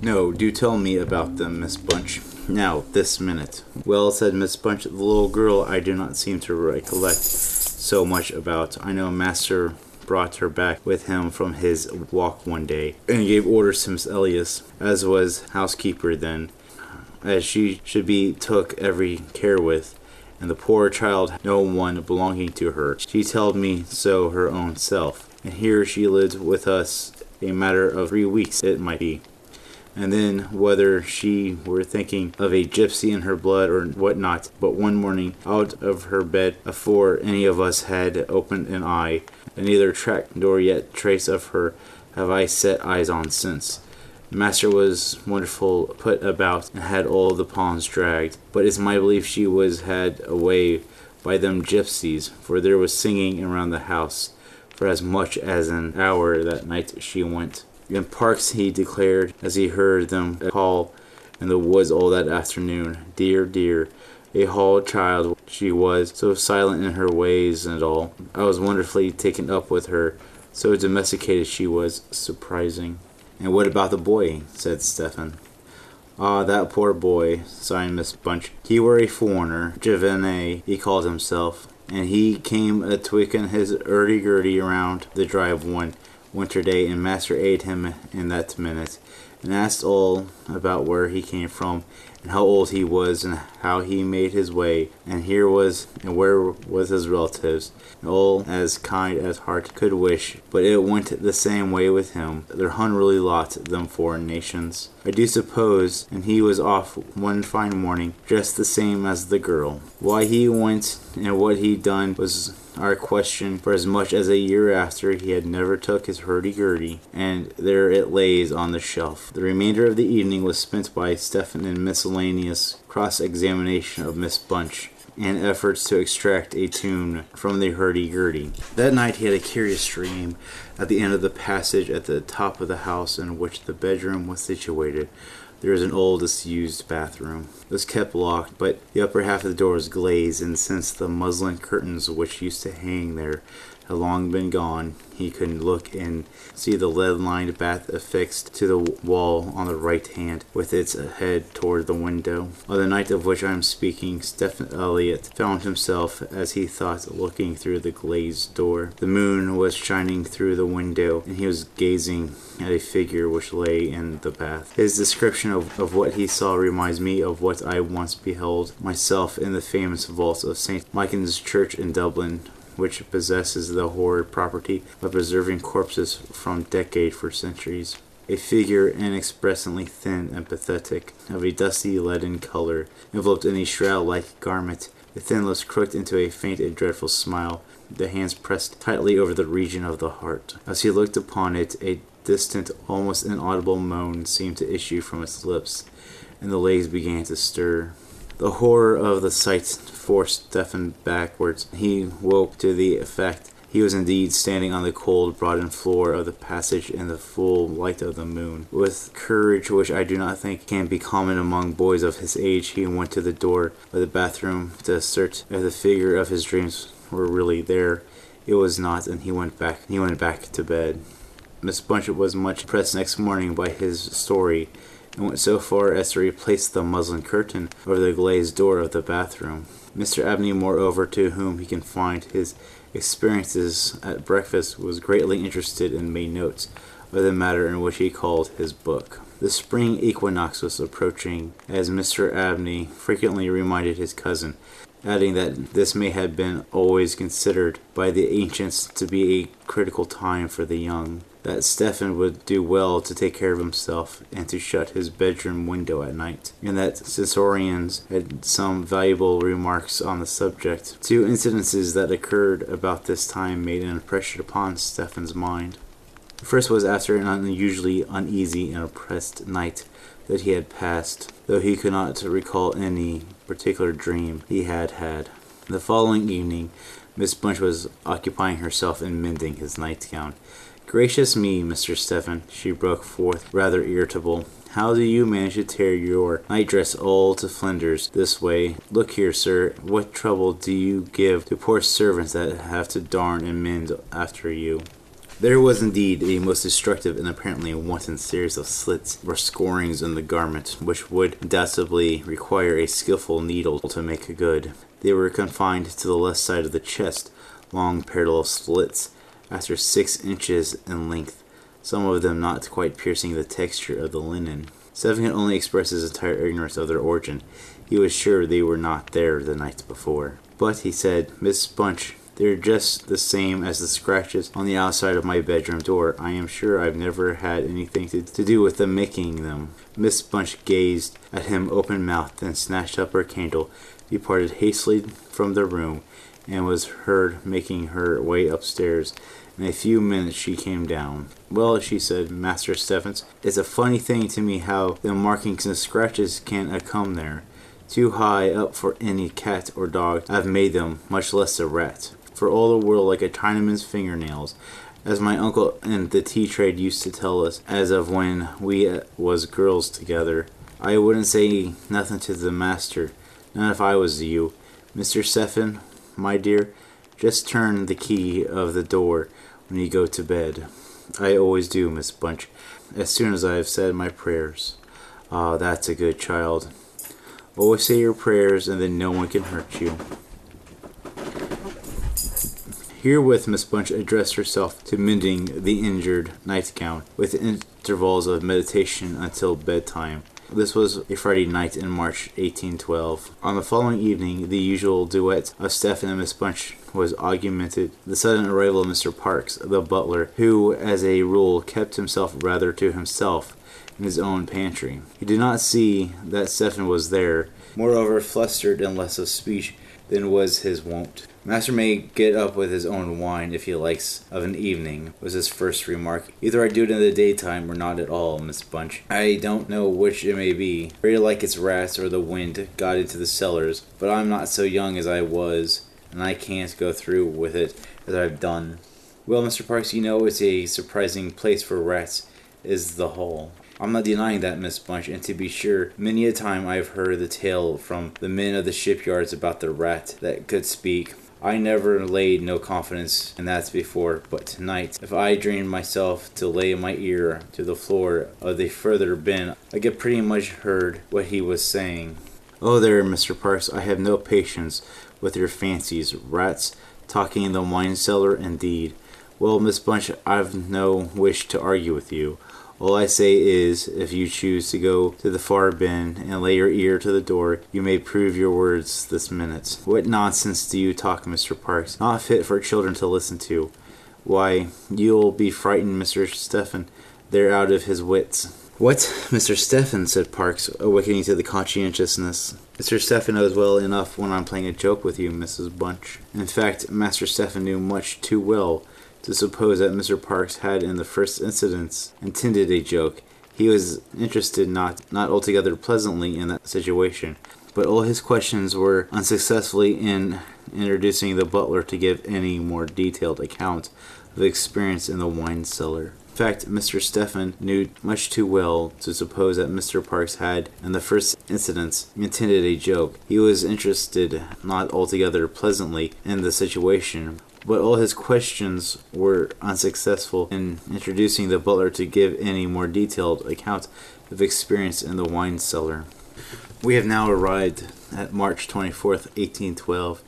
"No, do tell me about them, Miss Bunch. Now, this minute." "Well," said Miss Bunch, "the little girl I do not seem to recollect so much about. I know Master brought her back with him from his walk one day, and gave orders to Miss Elias, as was housekeeper then, as she should be took every care with, and the poor child had no one belonging to her. She told me so her own self, and here she lived with us a matter of 3 weeks it might be. And then, whether she were thinking of a gypsy in her blood or what not, but one morning, out of her bed, afore any of us had opened an eye, and neither track nor yet trace of her have I set eyes on since. Master was wonderful put about, and had all the ponds dragged, but it's my belief she was had away by them gypsies, for there was singing around the house for as much as an hour that night she went. In parks, he declared, as he heard them call in the woods all that afternoon. Dear, dear, a hall child she was, so silent in her ways and all. I was wonderfully taken up with her, so domesticated she was, surprising. And what about the boy? Said Stephen. Ah, that poor boy, sighed Miss Bunch. He were a foreigner, Jeanette, he called himself, and he came a tweaking his hurdy-gurdy around the drive one winter day, and master ate him in that minute, and asked all about where he came from, and how old he was, and how he made his way, and where was his relatives, and all as kind as heart could wish. But it went the same way with him. Their unruly lot, them foreign nations, I do suppose, and he was off one fine morning, just the same as the girl. Why he went and what he done was our question, for as much as a year after he had never took his hurdy-gurdy, and there it lays on the shelf. The remainder of the evening was spent by Stephen in miscellaneous cross-examination of Miss Bunch, and efforts to extract a tune from the hurdy-gurdy. That night he had a curious dream. At the end of the passage at the top of the house in which the bedroom was situated, there was an old disused bathroom. It was kept locked, but the upper half of the door was glazed, and since the muslin curtains which used to hang there had long been gone, he could look and see the lead-lined bath affixed to the wall on the right hand, with its head toward the window. On the night of which I am speaking, Stephen Elliott found himself, as he thought, looking through the glazed door. The moon was shining through the window, and he was gazing at a figure which lay in the bath. His description of what he saw reminds me of what I once beheld myself in the famous vaults of St. Michael's Church in Dublin, which possesses the horrid property of preserving corpses from decade for centuries. A figure inexpressibly thin and pathetic, of a dusty leaden color, enveloped in a shroud-like garment, the thin lips crooked into a faint and dreadful smile, the hands pressed tightly over the region of the heart. As he looked upon it, a distant, almost inaudible moan seemed to issue from its lips, and the legs began to stir. The horror of the sight forced Stephen backwards. He woke to the fact he was indeed standing on the cold, broadened floor of the passage in the full light of the moon. With courage which I do not think can be common among boys of his age, he went to the door of the bathroom to assert if the figure of his dreams were really there. It was not, and he went back to bed. Miss Bunch was much impressed next morning by his story, and went so far as to replace the muslin curtain over the glazed door of the bathroom. Mr. Abney, moreover, to whom he confined his experiences at breakfast, was greatly interested and made notes of the matter in which he called his book. The spring equinox was approaching, as Mr. Abney frequently reminded his cousin, adding that this may have been always considered by the ancients to be a critical time for the young, that Stephen would do well to take care of himself and to shut his bedroom window at night, and that Ciceronians had some valuable remarks on the subject. Two incidences that occurred about this time made an impression upon Stephen's mind. The first was after an unusually uneasy and oppressed night that he had passed, though he could not recall any particular dream he had had. The following evening, Miss Bunch was occupying herself in mending his nightgown. "Gracious me, Mr. Stephen," she broke forth, rather irritable. "How do you manage to tear your nightdress all to flinders this way? Look here, sir, what trouble do you give to poor servants that have to darn and mend after you?" There was indeed a most destructive and apparently wanton series of slits or scorings in the garment, which would undoubtedly require a skilful needle to make good. They were confined to the left side of the chest, long parallel slits, after 6 inches in length, some of them not quite piercing the texture of the linen. Stephen could only express his entire ignorance of their origin. He was sure they were not there the night before. "But," he said, "Miss Bunch, they're just the same as the scratches on the outside of my bedroom door. I am sure I've never had anything to do with them making them." Miss Bunch gazed at him open-mouthed, then snatched up her candle, departed hastily from the room, and was heard making her way upstairs. In a few minutes she came down. "Well," she said, "Master Stephens, it's a funny thing to me how them markings and scratches can come there. Too high up for any cat or dog I've made them, much less a rat. For all the world like a Chinaman's fingernails. as my uncle in the tea trade used to tell us, as of when we was girls together. I wouldn't say nothing to the master, not if I was you. Mr. Stephen, my dear, just turn the key of the door when you go to bed. I always do, Miss Bunch, as soon as I have said my prayers. Ah, that's a good child. Always say your prayers, and then no one can hurt you. Herewith Miss Bunch addressed herself to mending the injured nightgown, with intervals of meditation until bedtime. This was a Friday night in March 1812. On the following evening, the usual duet of Stephen and Miss Bunch was augmented. The sudden arrival of Mr. Parks, the butler, who, as a rule, kept himself rather to himself in his own pantry. He did not see that Stephen was there, moreover flustered and less of speech than was his wont. Master may get up with his own wine if he likes of an evening, was his first remark. Either I do it in the daytime or not at all, Miss Bunch. I don't know which it may be. Very like it's rats or the wind got into the cellars, but I'm not so young as I was, and I can't go through with it as I've done. Well, Mr. Parks, you know it's a surprising place for rats, is the hall. I'm not denying that, Miss Bunch, and to be sure, many a time I've heard the tale from the men of the shipyards about the rat that could speak. I never laid no confidence in that before, but tonight, if I dreamed myself to lay my ear to the floor of the further bin, I get pretty much heard what he was saying. Oh, there, Mr. Parks, I have no patience with your fancies. Rats talking in the wine cellar, indeed. Well, Miss Bunch, I've no wish to argue with you. All I say is, if you choose to go to the far bin and lay your ear to the door, you may prove your words this minute. What nonsense do you talk, Mr. Parks? Not fit for children to listen to. Why, you'll be frightened, Mr. Stephen. They're out of his wits. What, Mr. Stephen, said Parks, awakening to the conscientiousness. Mr. Stephen knows well enough when I'm playing a joke with you, Mrs. Bunch. In fact, Master Stephen knew much too well to suppose that Mr. Parks had in the first instance intended a joke. He was interested not altogether pleasantly in that situation, but all his questions were unsuccessfully in introducing the butler to give any more detailed account of experience in the wine cellar. In fact, Mr. Stephen knew much too well to suppose that Mr. Parks had, in the first instance, intended a joke. He was interested not altogether pleasantly in the situation, but all his questions were unsuccessful in introducing the butler to give any more detailed account of experience in the wine cellar. We have now arrived at March 24th, 1812.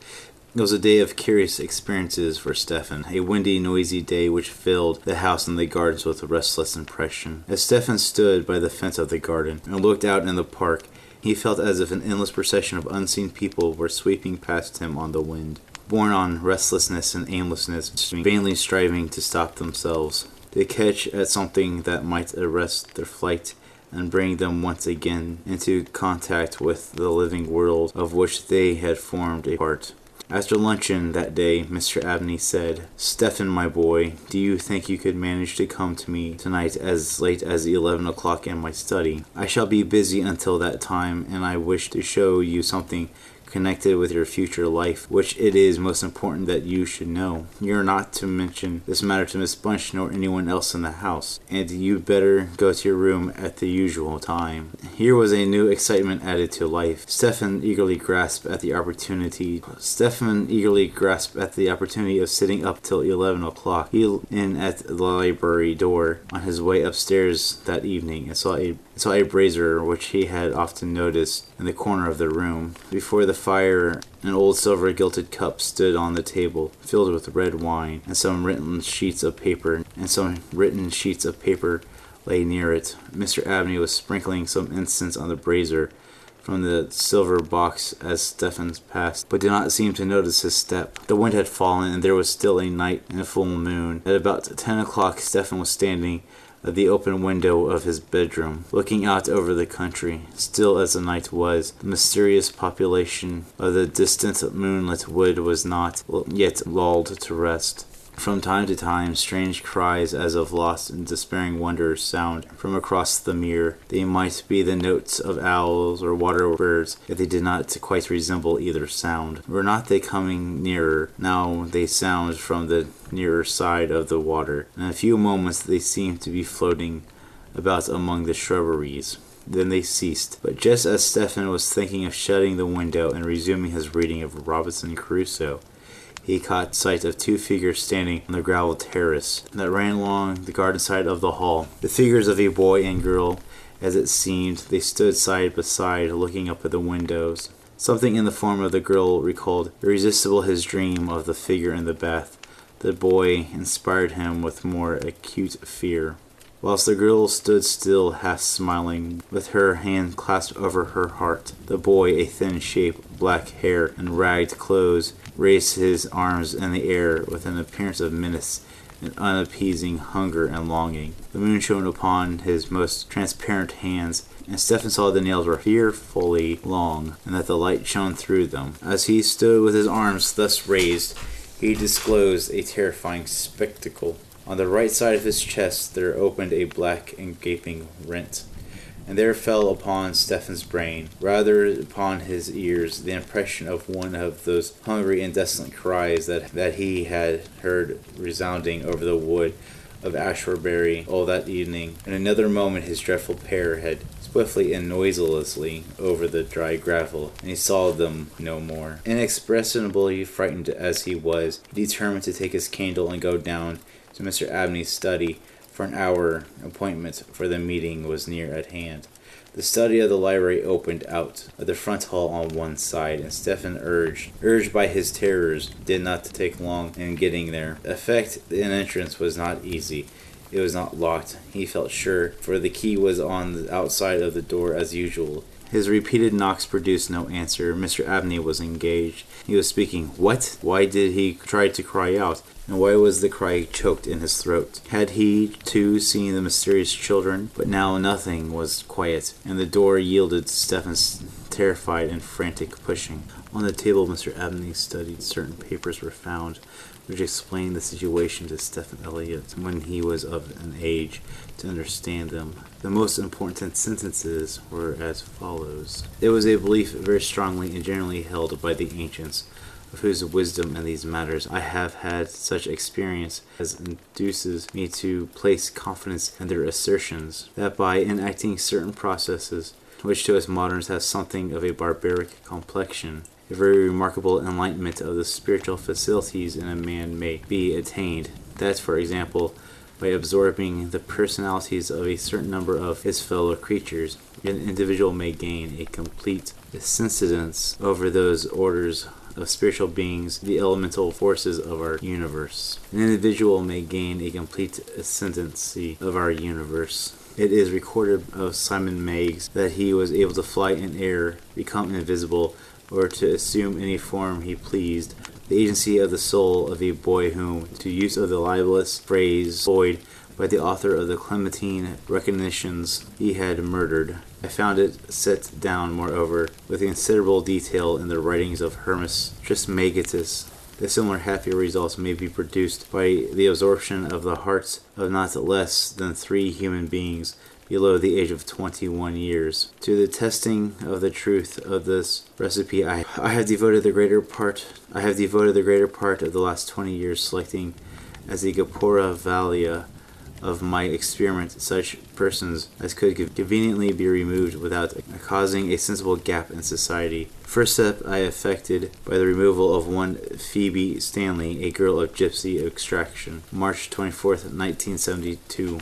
It was a day of curious experiences for Stephen, a windy, noisy day which filled the house and the gardens with a restless impression. As Stephen stood by the fence of the garden and looked out in the park, he felt as if an endless procession of unseen people were sweeping past him on the wind, borne on restlessness and aimlessness, vainly striving to stop themselves, to catch at something that might arrest their flight and bring them once again into contact with the living world of which they had formed a part. After luncheon that day, Mr. Abney said, "Stephen, my boy, do you think you could manage to come to me tonight as late as 11 o'clock in my study? I shall be busy until that time, and I wish to show you something connected with your future life, which it is most important that you should know. You're not to mention this matter to Miss Bunch nor anyone else in the house, and you'd better go to your room at the usual time." Here was a new excitement added to life. Stephen eagerly grasped at the opportunity of sitting up till 11 o'clock. He in at the library door on his way upstairs that evening and saw a brazier which he had often noticed in the corner of the room. Before the fire, an old silver-gilded cup stood on the table, filled with red wine, and some written sheets of paper lay near it. Mr. Abney was sprinkling some incense on the brazier from the silver box as Stephen passed, but did not seem to notice his step. The wind had fallen, and there was still a night and a full moon. At about 10 o'clock, Stephen was standing at the open window of his bedroom, looking out over the country. Still as the night was, the mysterious population of the distant moonlit wood was not yet lulled to rest. From time to time, strange cries as of lost and despairing wanderers sound from across the mere. They might be the notes of owls or water birds, yet they did not quite resemble either sound. Were not they coming nearer? Now they sound from the nearer side of the water. In a few moments they seemed to be floating about among the shrubberies. Then they ceased. But just as Stephen was thinking of shutting the window and resuming his reading of Robinson Crusoe, he caught sight of two figures standing on the gravel terrace that ran along the garden side of the hall. The figures of a boy and girl, as it seemed. They stood side by side, looking up at the windows. Something in the form of the girl recalled irresistible his dream of the figure in the bath. The boy inspired him with more acute fear. Whilst the girl stood still, half smiling, with her hand clasped over her heart, the boy, a thin shape, black hair, and ragged clothes, raised his arms in the air with an appearance of menace and unappeasing hunger and longing. The moon shone upon his most transparent hands, and Stephen saw the nails were fearfully long, and that the light shone through them. As he stood with his arms thus raised, he disclosed a terrifying spectacle. On the right side of his chest there opened a black and gaping rent, and there fell upon Stephen's brain, rather upon his ears, the impression of one of those hungry and desolate cries that he had heard resounding over the wood of Ashwarbury all that evening. In another moment his dreadful pair had swiftly and noiselessly over the dry gravel, and he saw them no more. Inexpressibly frightened as he was, he determined to take his candle and go down to Mr. Abney's study for an hour. Appointment for the meeting was near at hand. The study of the library opened out of the front hall on one side, and Stephen, urged by his terrors, did not take long in getting there. Effect an entrance was not easy. It was not locked, he felt sure, for the key was on the outside of the door as usual. His repeated knocks produced no answer. Mr. Abney was engaged. He was speaking. What? Why did he try to cry out? And why was the cry choked in his throat? Had he, too, seen the mysterious children? But now nothing was quiet, and the door yielded to Stephen's terrified and frantic pushing. On the table Mr. Abney studied. Certain papers were found which explained the situation to Stephen Elliott when he was of an age to understand them. The most important sentences were as follows. It was a belief very strongly and generally held by the ancients, of whose wisdom in these matters I have had such experience as induces me to place confidence in their assertions, that by enacting certain processes, which to us moderns have something of a barbaric complexion, a very remarkable enlightenment of the spiritual facilities in a man may be attained. That, for example, by absorbing the personalities of a certain number of his fellow creatures, an individual may gain a complete ascendance over those orders of spiritual beings, the elemental forces of our universe. An individual may gain a complete ascendancy of our universe. It is recorded of Simon Meigs that he was able to fly in air, become invisible, or to assume any form he pleased, the agency of the soul of a boy whom, to use of the libellous phrase employed by the author of the Clementine Recognitions, he had murdered. I found it set down, moreover, with considerable detail in the writings of Hermas Trismegistus. A similar happy results may be produced by the absorption of the hearts of not less than 3 human beings below the age of 21 years. To the testing of the truth of this recipe I have devoted the greater part of the last 20 years, selecting as the corpora valia of my experiment such persons as could conveniently be removed without causing a sensible gap in society. First step I effected by the removal of one Phoebe Stanley, a girl of gypsy extraction, March 24th, 1972.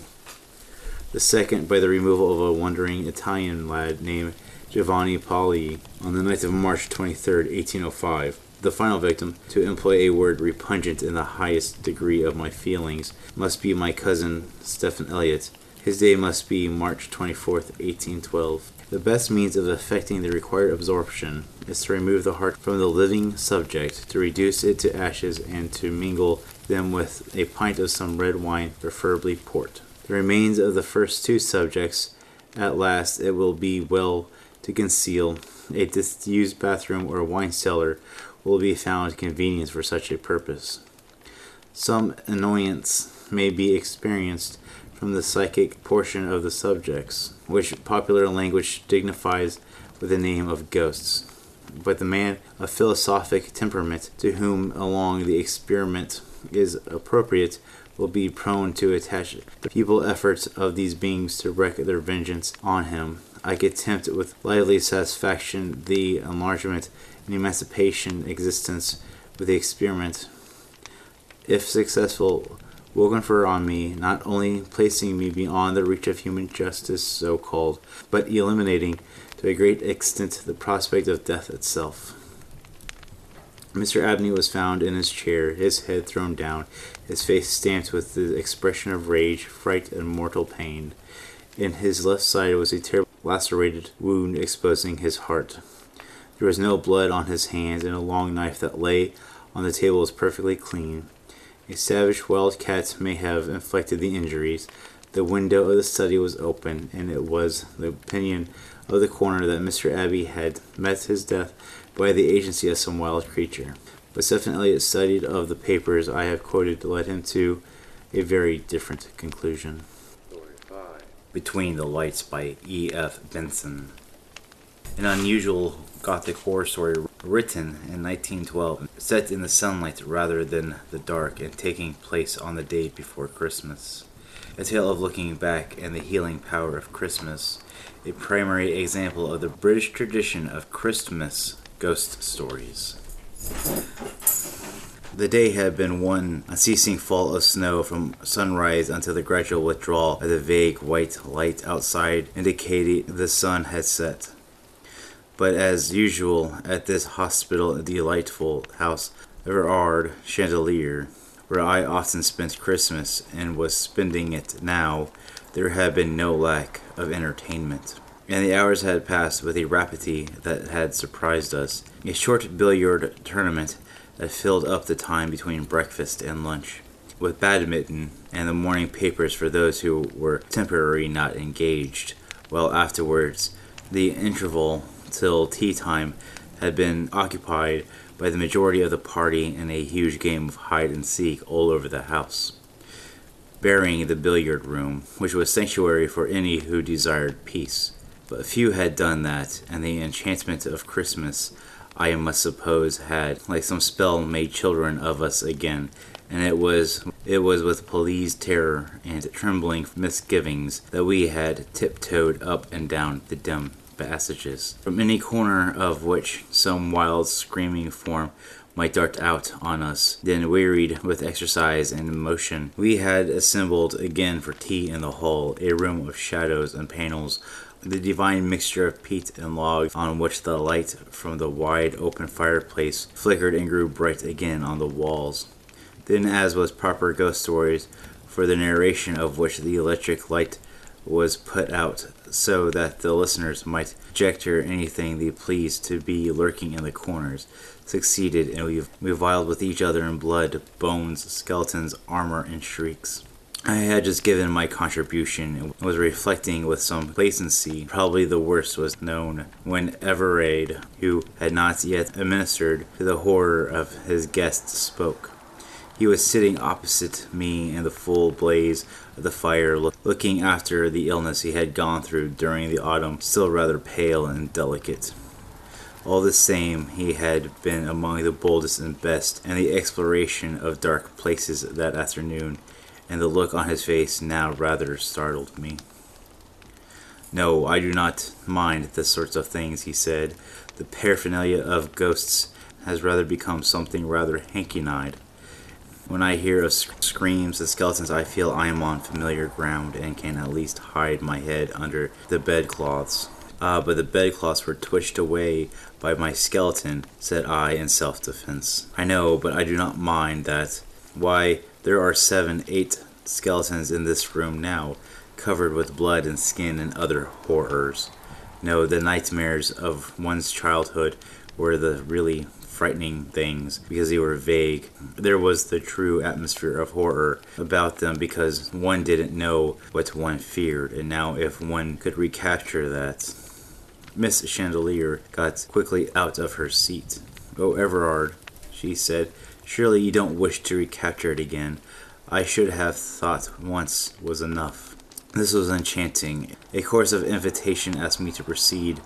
The second by the removal of a wandering Italian lad named Giovanni Poli on the night of March 23rd, 1805. The final victim, to employ a word repugnant in the highest degree of my feelings, must be my cousin Stephen Elliott. His day must be March 24th, 1812. The best means of effecting the required absorption is to remove the heart from the living subject, to reduce it to ashes, and to mingle them with a pint of some red wine, preferably port. The remains of the first 2 subjects, at last, it will be well to conceal. A disused bathroom or wine cellar will be found convenient for such a purpose. Some annoyance may be experienced from the psychic portion of the subjects, which popular language dignifies with the name of ghosts. But the man of philosophic temperament, to whom along the experiment is appropriate, will be prone to attach the feeble efforts of these beings to wreak their vengeance on him. I contempt with lively satisfaction the enlargement and emancipation existence with the experiment, if successful, will confer on me, not only placing me beyond the reach of human justice, so called, but eliminating to a great extent the prospect of death itself. Mr. Abney was found in his chair, his head thrown down, his face stamped with the expression of rage, fright, and mortal pain. In his left side was a terrible lacerated wound exposing his heart. There was no blood on his hands, and a long knife that lay on the table was perfectly clean. A savage wild cat may have inflicted the injuries. The window of the study was open, and it was the opinion of the coroner that Mr. Abbey had met his death by the agency of some wild creature. But Stephen Elliott's study of the papers I have quoted led him to a very different conclusion. Between the Lights by E.F. Benson. An unusual Gothic horror story written in 1912, set in the sunlight rather than the dark and taking place on the day before Christmas. A tale of looking back and the healing power of Christmas. A primary example of the British tradition of Christmas ghost stories. The day had been one unceasing fall of snow from sunrise until the gradual withdrawal of the vague white light outside indicating the sun had set. But as usual at this hospitable delightful house of Burrage Chandelier, where I often spent Christmas and was spending it now, there had been no lack of entertainment, and the hours had passed with a rapidity that had surprised us. A short billiard tournament that filled up the time between breakfast and lunch, with badminton and the morning papers for those who were temporarily not engaged, while afterwards the interval till tea time had been occupied by the majority of the party in a huge game of hide and seek all over the house, burying the billiard room, which was sanctuary for any who desired peace. But few had done that, and the enchantment of Christmas, I must suppose, had, like some spell, made children of us again, and it was with pleased terror and trembling misgivings that we had tiptoed up and down the dim passages, from any corner of which some wild screaming form might dart out on us. Then, wearied with exercise and motion, we had assembled again for tea in the hall, a room of shadows and panels, the divine mixture of peat and log, on which the light from the wide open fireplace flickered and grew bright again on the walls. Then, as was proper ghost stories, for the narration of which the electric light was put out, so that the listeners might conjecture anything they pleased to be lurking in the corners, succeeded, and we reviled with each other in blood, bones, skeletons, armor, and shrieks. I had just given my contribution and was reflecting with some complacency. Probably the worst was known when Everard, who had not yet administered to the horror of his guests, spoke. He was sitting opposite me in the full blaze of the fire, looking after the illness he had gone through during the autumn, still rather pale and delicate. All the same, he had been among the boldest and best in the exploration of dark places that afternoon, and the look on his face now rather startled me. "No, I do not mind the sorts of things," he said. "The paraphernalia of ghosts has rather become something rather hanky-eyed. When I hear of screams of skeletons, I feel I am on familiar ground and can at least hide my head under the bedclothes." "Ah, but the bedclothes were twitched away by my skeleton," said I in self-defense. "I know, but I do not mind that. Why, there are 7, 8 skeletons in this room now, covered with blood and skin and other horrors. No, the nightmares of one's childhood were the really frightening things, because they were vague. There was the true atmosphere of horror about them because one didn't know what one feared, and now if one could recapture that." Miss Chandelier got quickly out of her seat. "Oh, Everard," she said, Surely you don't wish to recapture it again. I should have thought once was enough. This was enchanting. A course of invitation asked me to proceed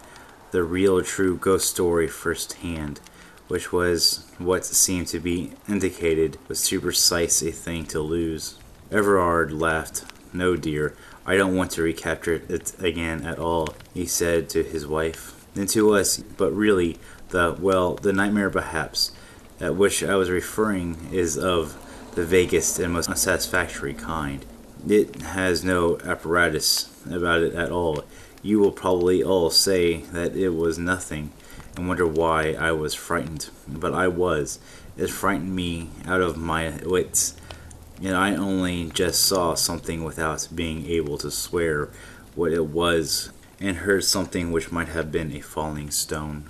the real true ghost story firsthand, which was what seemed to be indicated was too precise a thing to lose. Everard laughed. No, dear, I don't want to recapture it again at all, he said to his wife. Then to us, but really, the nightmare perhaps, at which I was referring is of the vaguest and most unsatisfactory kind. It has no apparatus about it at all. You will probably all say that it was nothing, and wonder why I was frightened. But I was. It frightened me out of my wits, and I only just saw something without being able to swear what it was, and heard something which might have been a falling stone.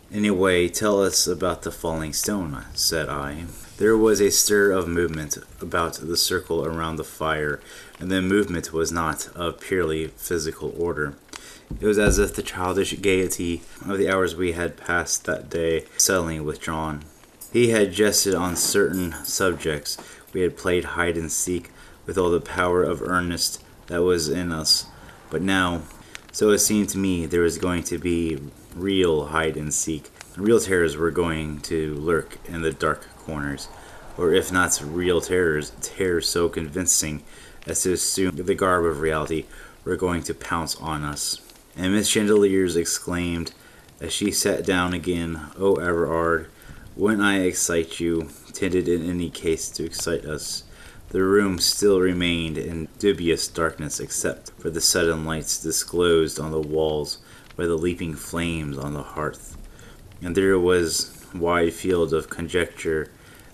Anyway, tell us about the falling stone, said I. There was a stir of movement about the circle around the fire, and the movement was not of purely physical order. It was as if the childish gaiety of the hours we had passed that day suddenly withdrawn. He had jested on certain subjects. We had played hide and seek with all the power of earnest that was in us. But now, so it seemed to me, there was going to be real hide and seek. Real terrors were going to lurk in the dark corners, or if not real terrors, terrors so convincing as to assume the garb of reality were going to pounce on us. And Miss Chandeliers exclaimed, as she sat down again, "Oh, Everard, when I excite you, tended in any case to excite us." The room still remained in dubious darkness except for the sudden lights disclosed on the walls by the leaping flames on the hearth, and there was wide field of conjecture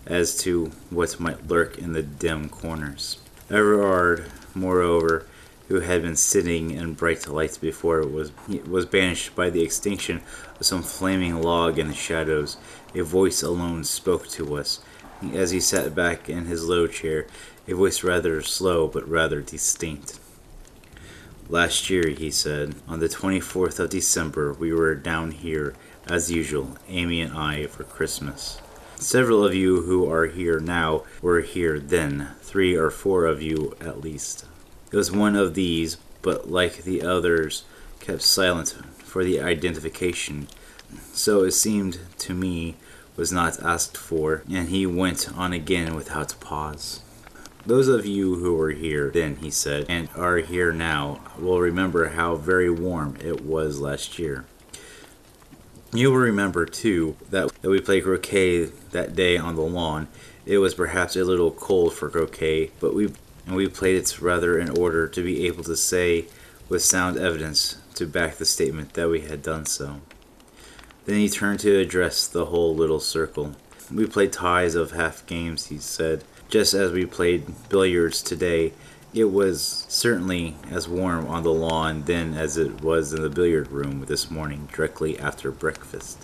as to what might lurk in the dim corners. Everard, moreover, who had been sitting in bright lights before, was banished by the extinction of some flaming log in the shadows. A voice alone spoke to us, as he sat back in his low chair, a voice rather slow but rather distinct. "Last year," he said, "on the 24th of December, we were down here, as usual, Amy and I, for Christmas. Several of you who are here now were here then, 3 or 4 of you at least. It was one of these, but like the others, kept silent for the identification, so it seemed to me was not asked for, and he went on again without pause. Those of you who were here then, he said, and are here now, will remember how very warm it was last year. You will remember, too, that we played croquet that day on the lawn. It was perhaps a little cold for croquet, but we played it rather in order to be able to say, with sound evidence, to back the statement that we had done so." Then he turned to address the whole little circle. "We played ties of half games," he said, "just as we played billiards today. It was certainly as warm on the lawn then as it was in the billiard room this morning directly after breakfast.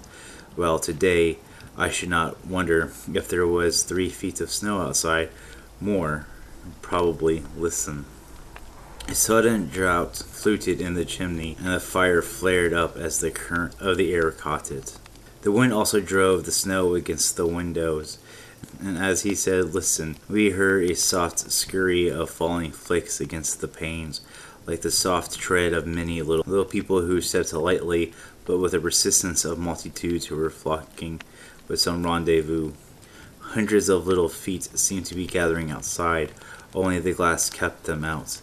Well, today I should not wonder if there was 3 feet of snow outside. More, probably. Listen." A sudden draught fluted in the chimney, and the fire flared up as the current of the air caught it. The wind also drove the snow against the windows, and as he said, "Listen," we heard a soft scurry of falling flakes against the panes, like the soft tread of many little people who stepped lightly, but with the persistence of multitudes who were flocking with some rendezvous. Hundreds of little feet seemed to be gathering outside, only the glass kept them out.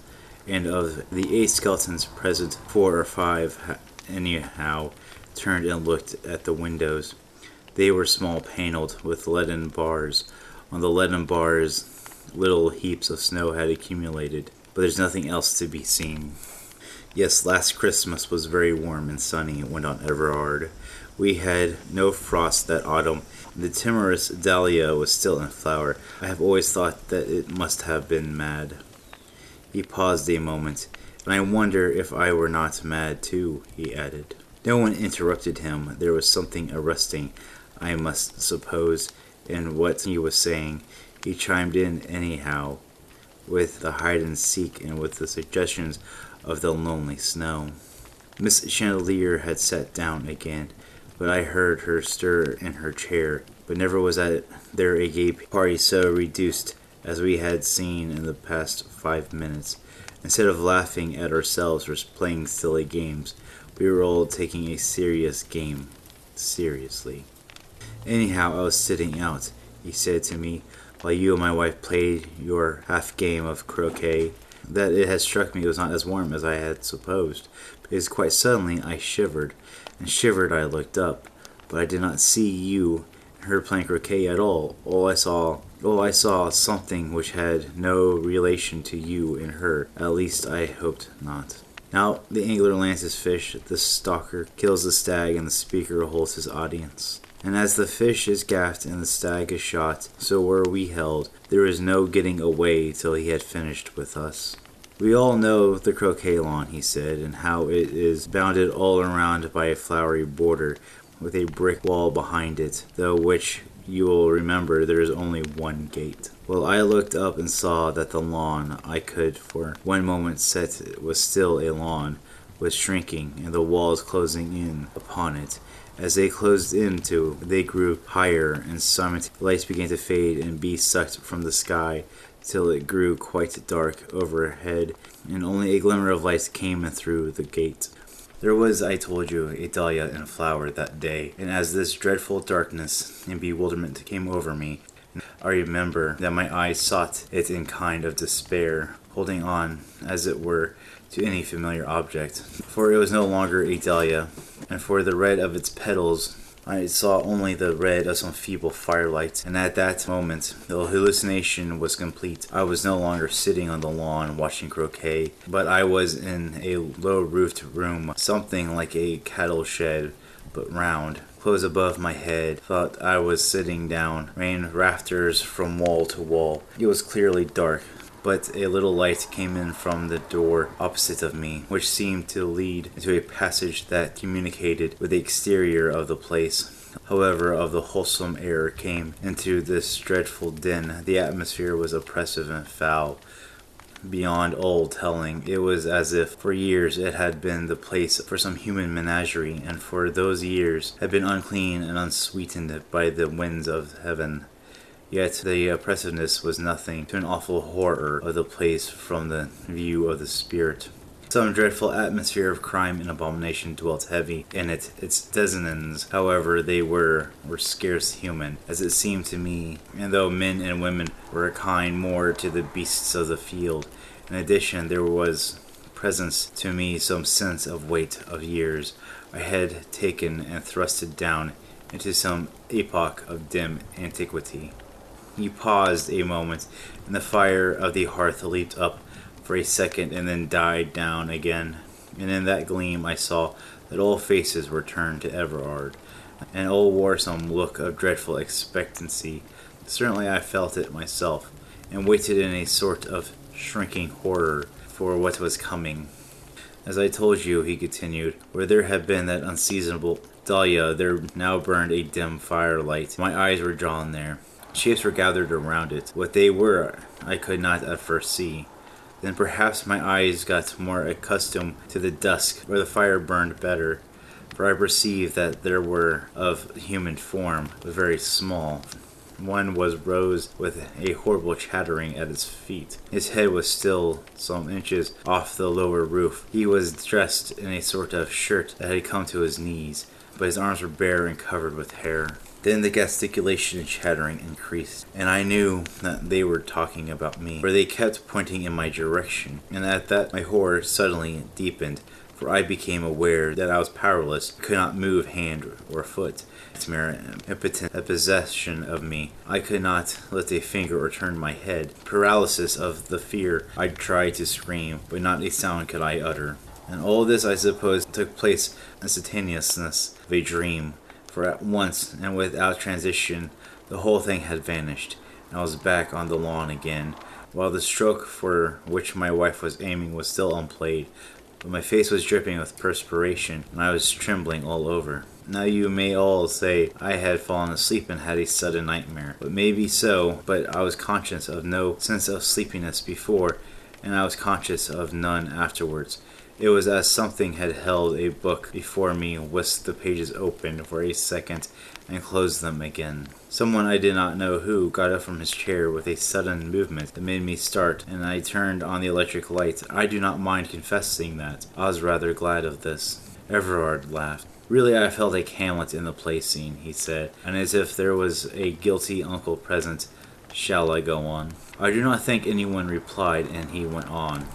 And of the 8 skeletons present, 4 or 5, anyhow, turned and looked at the windows. They were small paneled, with leaden bars. On the leaden bars, little heaps of snow had accumulated, but there's nothing else to be seen. "Yes, last Christmas was very warm and sunny," went on Everard. "We had no frost that autumn. The timorous dahlia was still in flower. I have always thought that it must have been mad." He paused a moment. "And I wonder if I were not mad too," he added. No one interrupted him. There was something arresting, I must suppose, in what he was saying. He chimed in anyhow, with the hide and seek and with the suggestions of the lonely snow. Miss Chandelier had sat down again, but I heard her stir in her chair. but never was there a gay party so reduced as we had seen in the past 5 minutes. Instead of laughing at ourselves or playing silly games, we were all taking a serious game seriously. Anyhow, I was sitting out, he said to me, while you and my wife played your half game of croquet, that it had struck me it was not as warm as I had supposed, because quite suddenly I shivered, and shivered I looked up, but I did not see you and her playing croquet at all. All I saw something which had no relation to you and her, at least I hoped not. Now the angler lands his fish, the stalker kills the stag, and the speaker holds his audience. And as the fish is gaffed and the stag is shot, so were we held. There was no getting away till he had finished with us. We all know the croquet lawn, he said, and how it is bounded all around by a flowery border, with a brick wall behind it, though which you will remember there is only one gate. Well, I looked up and saw that the lawn I could for one moment set was still a lawn, was shrinking, and the walls closing in upon it. As they closed in too, they grew higher, and some lights began to fade and be sucked from the sky, till it grew quite dark overhead, and only a glimmer of light came in through the gate. There was, I told you, a dahlia in flower that day, and as this dreadful darkness and bewilderment came over me, I remember that my eyes sought it in kind of despair, holding on, as it were, to any familiar object, for it was no longer a dahlia, and for the red of its petals I saw only the red of some feeble firelight, and at that moment the hallucination was complete. I was no longer sitting on the lawn watching croquet, but I was in a low-roofed room, something like a cattle shed, but round. Close above my head, thought I was sitting down, ran rafters from wall to wall. It was clearly dark, but a little light came in from the door opposite of me, which seemed to lead into a passage that communicated with the exterior of the place. However, of the wholesome air came into this dreadful din. The atmosphere was oppressive and foul, beyond all telling. It was as if for years it had been the place for some human menagerie, and for those years had been unclean and unsweetened by the winds of heaven. Yet the oppressiveness was nothing to an awful horror of the place from the view of the spirit. Some dreadful atmosphere of crime and abomination dwelt heavy in it. Its denizens, however they were scarce human, as it seemed to me, and though men and women were a kind more to the beasts of the field. In addition, there was presence to me some sense of weight of years I had taken and thrusted down into some epoch of dim antiquity. He paused a moment, and the fire of the hearth leaped up for a second and then died down again. And in that gleam I saw that all faces were turned to Everard, and all wore some look of dreadful expectancy. Certainly I felt it myself, and waited in a sort of shrinking horror for what was coming. As I told you, he continued, where there had been that unseasonable dahlia, there now burned a dim firelight. My eyes were drawn there. Shapes were gathered around it. What they were I could not at first see. Then perhaps my eyes got more accustomed to the dusk, where the fire burned better, for I perceived that there were of human form, but very small. One rose with a horrible chattering at his feet. His head was still some inches off the lower roof. He was dressed in a sort of shirt that had come to his knees, but his arms were bare and covered with hair. Then the gesticulation and chattering increased, and I knew that they were talking about me, for they kept pointing in my direction, and at that my horror suddenly deepened, for I became aware that I was powerless, could not move hand or foot. Its mere impotence had possession of me. I could not lift a finger or turn my head. Paralysis of the fear, I tried to scream, but not a sound could I utter. And all this, I suppose, took place in the instantaneousness of a dream. For at once, and without transition, the whole thing had vanished, and I was back on the lawn again, while the stroke for which my wife was aiming was still unplayed, but my face was dripping with perspiration, and I was trembling all over. Now you may all say I had fallen asleep and had a sudden nightmare, but maybe so, but I was conscious of no sense of sleepiness before, and I was conscious of none afterwards. It was as something had held a book before me, whisked the pages open for a second, and closed them again. Someone I did not know who got up from his chair with a sudden movement that made me start, and I turned on the electric light. I do not mind confessing that I was rather glad of this. Everard laughed. Really, I felt like Hamlet in the play scene, he said, and as if there was a guilty uncle present. Shall I go on? I do not think anyone replied, and he went on.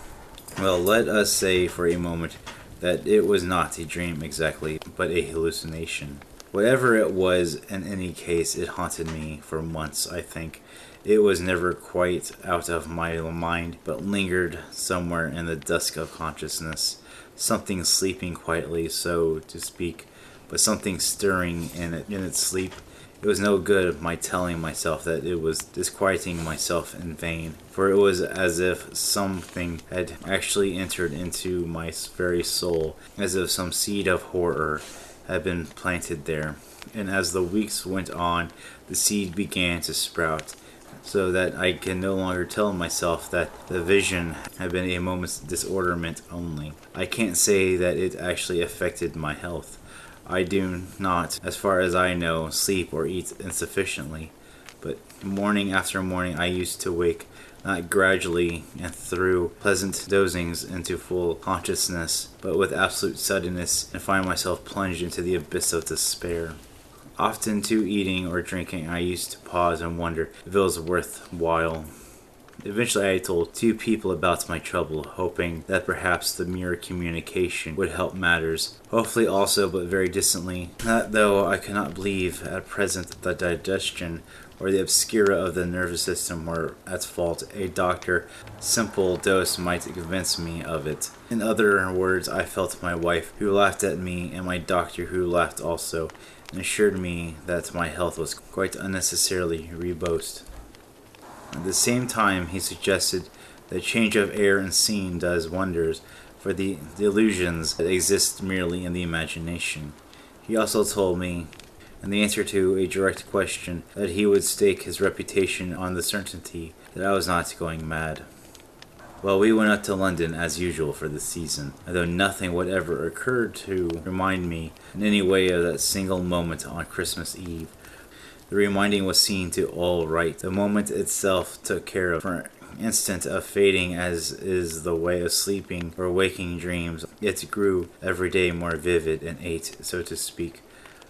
Well, let us say for a moment that it was not a dream exactly, but a hallucination. Whatever it was, in any case, it haunted me for months, I think. It was never quite out of my mind, but lingered somewhere in the dusk of consciousness. Something sleeping quietly, so to speak, but something stirring in its sleep. It was no good my telling myself that it was disquieting myself in vain, for it was as if something had actually entered into my very soul, as if some seed of horror had been planted there. And as the weeks went on, the seed began to sprout, so that I can no longer tell myself that the vision had been a moment's disorderment only. I can't say that it actually affected my health. I do not, as far as I know, sleep or eat insufficiently, but morning after morning I used to wake, not gradually and through pleasant dozings into full consciousness, but with absolute suddenness, and find myself plunged into the abyss of despair. Often too, eating or drinking, I used to pause and wonder if it was worth while. Eventually I told 2 people about my trouble, hoping that perhaps the mere communication would help matters. Hopefully also, but very distantly, that though I could not believe at present the digestion or the obscura of the nervous system were at fault, a doctor's simple dose might convince me of it. In other words, I felt my wife, who laughed at me, and my doctor, who laughed also, and assured me that my health was quite unnecessarily reboased. At the same time, he suggested that change of air and scene does wonders for the illusions that exist merely in the imagination. He also told me, in the answer to a direct question, that he would stake his reputation on the certainty that I was not going mad. Well, we went up to London as usual for the season, although nothing whatever occurred to remind me in any way of that single moment on Christmas Eve. The reminding was seen to all right. The moment itself took care of. For an instant of fading, as is the way of sleeping or waking dreams, it grew every day more vivid and ate, so to speak,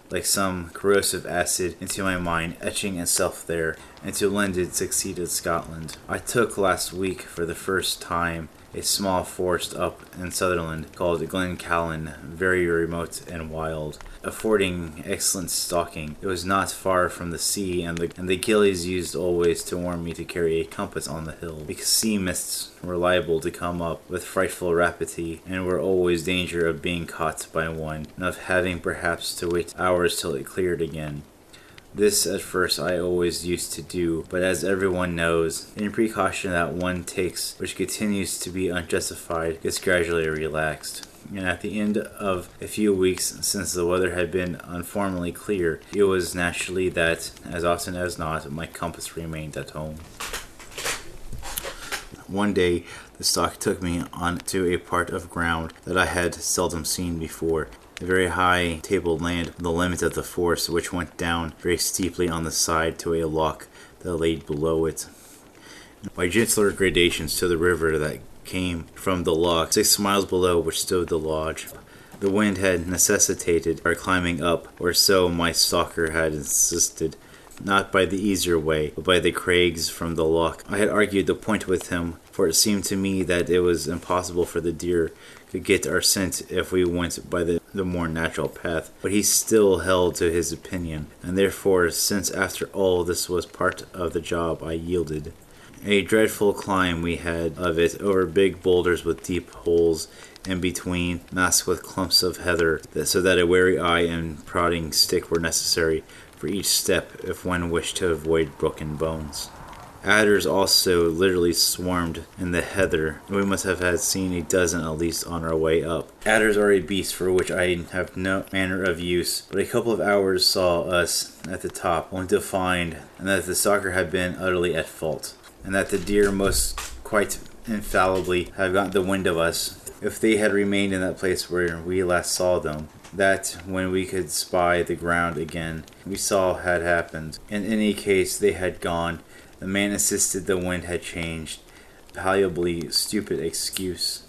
like some corrosive acid into my mind, etching itself there, and to London succeeded Scotland. I took last week for the first time a small forest up in Sutherland called Glencallan, very remote and wild, affording excellent stalking. It was not far from the sea, and the gillies used always to warn me to carry a compass on the hill, because sea mists were liable to come up with frightful rapidity, and were always danger of being caught by one, and of having perhaps to wait hours till it cleared again. This at first I always used to do, but as everyone knows, any precaution that one takes which continues to be unjustified gets gradually relaxed. And at the end of a few weeks, since the weather had been uniformly clear, it was naturally that, as often as not, my compass remained at home. One day, the stalk took me on to a part of ground that I had seldom seen before. A very high tabled land, the limit of the forest, which went down very steeply on the side to a loch that lay below it. By gentler gradations to the river that came from the loch, 6 miles below which stood the lodge. The wind had necessitated our climbing up, or so my stalker had insisted, not by the easier way, but by the crags from the loch. I had argued the point with him, for it seemed to me that it was impossible for the deer could get our scent if we went by the more natural path, but he still held to his opinion, and therefore, since after all this was part of the job, I yielded. A dreadful climb we had of it, over big boulders with deep holes in between, masked with clumps of heather, so that a wary eye and prodding stick were necessary for each step if one wished to avoid broken bones. Adders also literally swarmed in the heather, and we must have had seen a dozen at least on our way up. Adders are a beast for which I have no manner of use, but a couple of hours saw us at the top, only to find that the stalker had been utterly at fault, and that the deer most quite infallibly had got the wind of us, if they had remained in that place where we last saw them, that when we could spy the ground again, we saw had happened. In any case, they had gone. The man insisted the wind had changed. Palpably stupid excuse.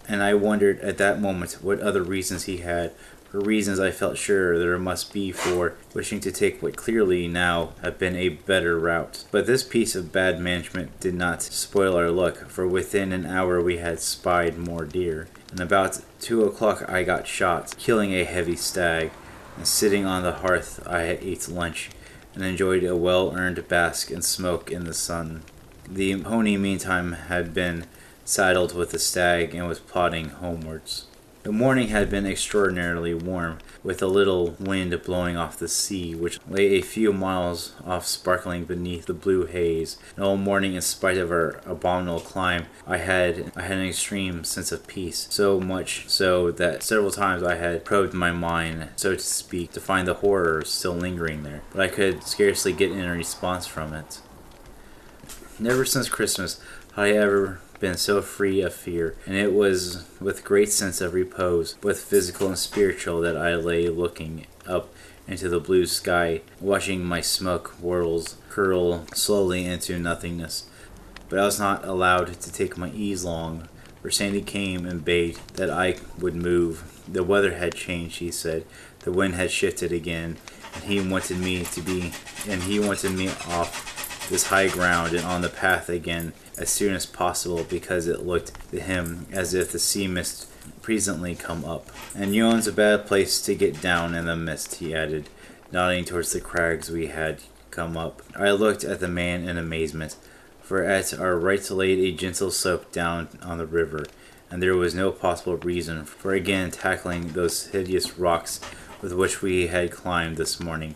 And I wondered at that moment what other reasons he had, for reasons I felt sure there must be for wishing to take what clearly now had been a better route. But this piece of bad management did not spoil our luck, for within an hour we had spied more deer. And about 2 o'clock I got shot, killing a heavy stag, and sitting on the hearth I ate lunch, and enjoyed a well-earned bask and smoke in the sun. The pony meantime had been saddled with the stag and was plodding homewards. The morning had been extraordinarily warm, with a little wind blowing off the sea, which lay a few miles off sparkling beneath the blue haze. And all morning, in spite of our abominable climb, I had an extreme sense of peace, so much so that several times I had probed my mind, so to speak, to find the horror still lingering there, but I could scarcely get any response from it. Never since Christmas had I ever been so free of fear, and it was with great sense of repose, both physical and spiritual, that I lay looking up into the blue sky, watching my smoke whirls curl slowly into nothingness. But I was not allowed to take my ease long, for Sandy came and begged that I would move. The weather had changed, he said. The wind had shifted again, and he wanted me off this high ground and on the path again as soon as possible, because it looked to him as if the sea must presently come up. And Yon's a bad place to get down in the mist, he added, nodding towards the crags we had come up. I looked at the man in amazement, for at our right lay a gentle slope down on the river, and there was no possible reason for again tackling those hideous rocks with which we had climbed this morning.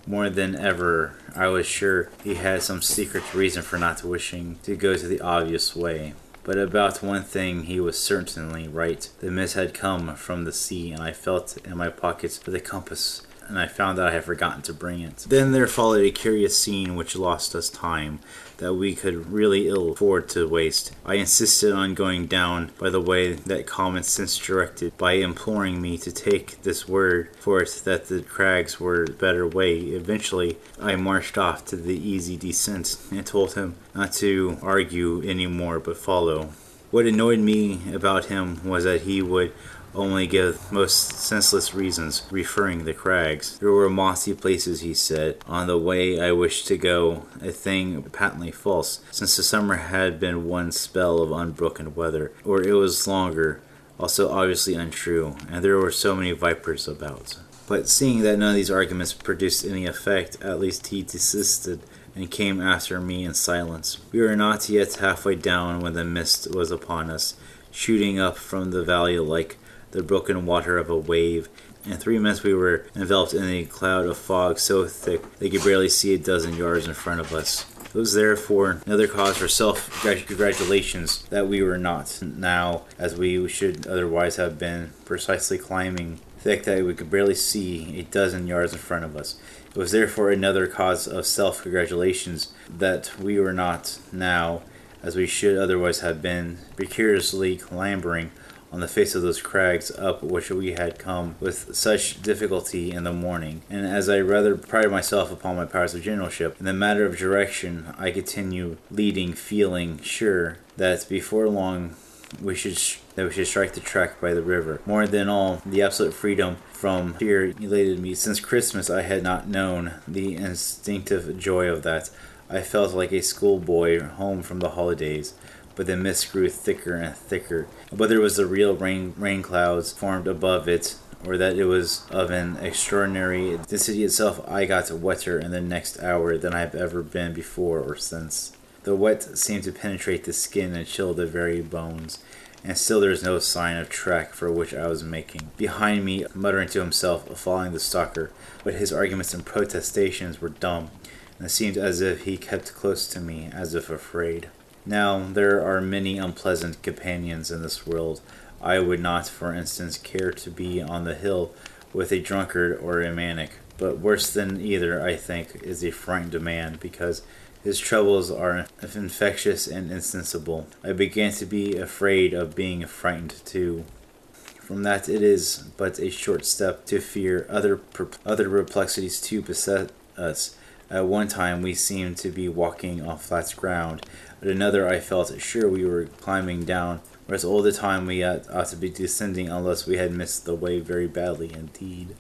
More than ever, I was sure he had some secret reason for not wishing to go to the obvious way. But about one thing he was certainly right. The mist had come from the sea, and I felt in my pockets for the compass, and I found that I had forgotten to bring it. Then there followed a curious scene which lost us time that we could really ill afford to waste. I insisted on going down by the way that common sense directed, by imploring me to take this word for it that the crags were the better way. Eventually, I marched off to the easy descent and told him not to argue any more but follow. What annoyed me about him was that he would only give most senseless reasons, referring the crags. There were mossy places, he said, on the way I wished to go, a thing patently false, since the summer had been one spell of unbroken weather, or it was longer, also obviously untrue, and there were so many vipers about. But seeing that none of these arguments produced any effect, at least he desisted, and came after me in silence. We were not yet halfway down when the mist was upon us, shooting up from the valley like the broken water of a wave. In 3 minutes we were enveloped in a cloud of fog so thick they could barely see a dozen yards in front of us. It was therefore another cause for self-congratulations that we were not now, as we should otherwise have been, precisely climbing thick that we could barely see a dozen yards in front of us. It was therefore another cause of self-congratulations that we were not now, as we should otherwise have been, precariously clambering on the face of those crags up which we had come with such difficulty in the morning. And as I rather prided myself upon my powers of generalship, in the matter of direction I continued leading, feeling sure that before long we should strike the track by the river. More than all, the absolute freedom from fear elated me. Since Christmas I had not known the instinctive joy of that. I felt like a schoolboy home from the holidays. But the mist grew thicker and thicker. Whether it was the real rain clouds formed above it, or that it was of an extraordinary density itself, I got wetter in the next hour than I have ever been before or since. The wet seemed to penetrate the skin and chill the very bones, and still there was no sign of track for which I was making. Behind me, muttering to himself, following the stalker, but his arguments and protestations were dumb, and it seemed as if he kept close to me, as if afraid. Now, there are many unpleasant companions in this world. I would not, for instance, care to be on the hill with a drunkard or a maniac. But worse than either, I think, is a frightened man, because His troubles are infectious and insensible. I began to be afraid of being frightened too. From that it is but a short step to fear. Other perplexities too beset us. At one time we seemed to be walking on flat ground. At another I felt sure we were climbing down, whereas all the time we ought to be descending unless we had missed the way very badly indeed.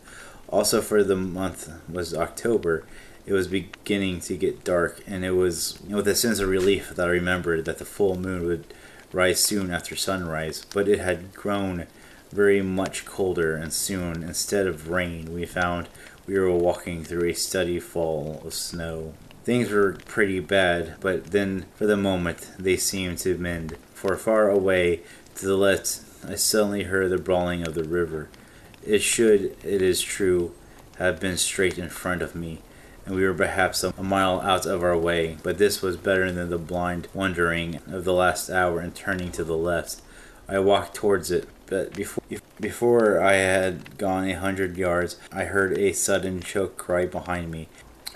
Also, for the month was October, it was beginning to get dark, and it was with a sense of relief that I remembered that the full moon would rise soon after sunrise. But it had grown very much colder, and soon, instead of rain, we found we were walking through a steady fall of snow. Things were pretty bad, but then for the moment they seemed to mend. For far away to the left I suddenly heard the brawling of the river. It should, it is true, have been straight in front of me, and we were perhaps a mile out of our way, but this was better than the blind wandering of the last hour and turning to the left. I walked towards it, but before I had gone 100 yards, I heard a sudden choke cry behind me.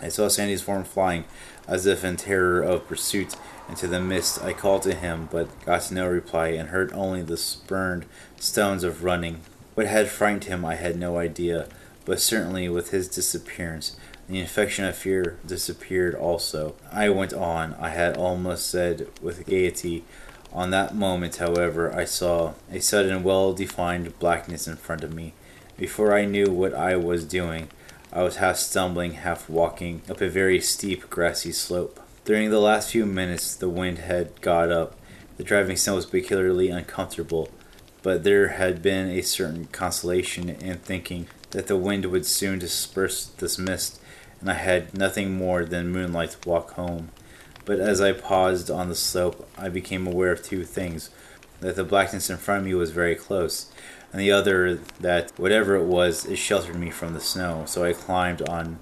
I saw Sandy's form flying, as if in terror of pursuit, into the mist. I called to him, but got no reply, and heard only the spurned stones of running. What had frightened him I had no idea, but certainly with his disappearance, the infection of fear disappeared also. I went on, I had almost said with gaiety. On that moment, however, I saw a sudden well-defined blackness in front of me. Before I knew what I was doing, I was half stumbling, half walking up a very steep, grassy slope. During the last few minutes, the wind had got up. The driving snow was peculiarly uncomfortable, but there had been a certain consolation in thinking that the wind would soon disperse this mist, and I had nothing more than moonlight to walk home. But as I paused on the slope, I became aware of two things: that the blackness in front of me was very close, and the other that whatever it was, it sheltered me from the snow. So I climbed on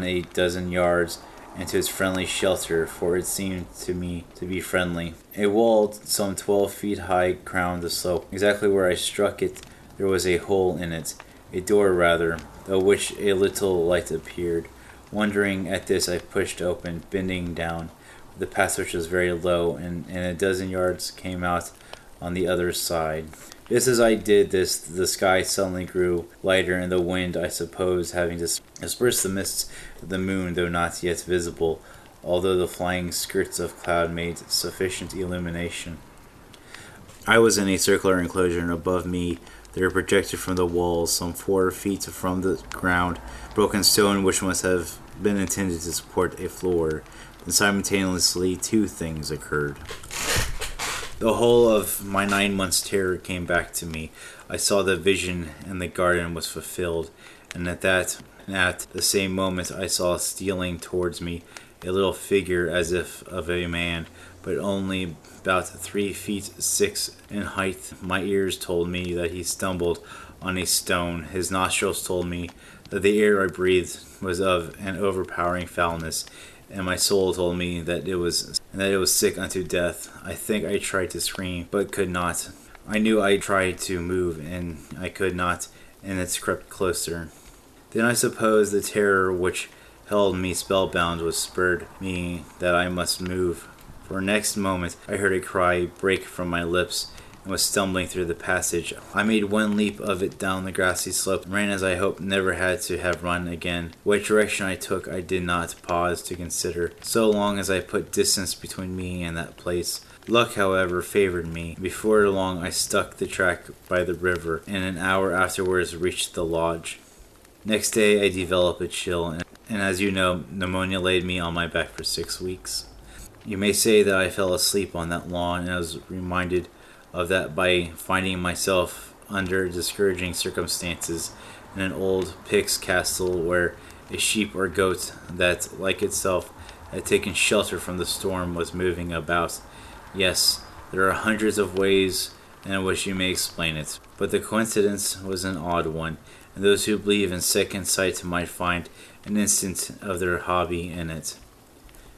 a dozen yards into its friendly shelter, for it seemed to me to be friendly. A wall some 12 feet high crowned the slope. Exactly where I struck it, there was a hole in it, a door rather, of which a little light appeared. Wondering at this, I pushed open, bending down. The passage was very low, and a dozen yards came out on the other side. Just as I did this, the sky suddenly grew lighter, and the wind, I suppose, having dispersed the mists of the moon, though not yet visible, although the flying skirts of cloud made sufficient illumination. I was in a circular enclosure, and above me there projected from the walls, some 4 feet from the ground, broken stone which must have been intended to support a floor. Then simultaneously two things occurred. The whole of my 9 months' terror came back to me. I saw the vision, and the garden was fulfilled, and at the same moment I saw stealing towards me a little figure as if of a man, but only about 3 feet 6 in height. My ears told me that he stumbled on a stone. His nostrils told me that the air I breathed was of an overpowering foulness, and my soul told me that it was sick unto death. I think I tried to scream, but could not. I knew I tried to move, and I could not, and it crept closer. Then I suppose the terror which held me spellbound was spurred me that I must move. For next moment I heard a cry break from my lips, and was stumbling through the passage. I made one leap of it down the grassy slope, and ran as I hoped never had to have run again. What direction I took I did not pause to consider, so long as I put distance between me and that place. Luck, however, favored me. Before long I stuck the track by the river, and an hour afterwards reached the lodge. Next day I developed a chill, and as you know, pneumonia laid me on my back for 6 weeks. You may say that I fell asleep on that lawn, and I was reminded of that by finding myself under discouraging circumstances in an old pig's castle, where a sheep or goat that, like itself, had taken shelter from the storm was moving about. Yes, there are hundreds of ways in which you may explain it, but the coincidence was an odd one, and those who believe in second sight might find an instant of their hobby in it.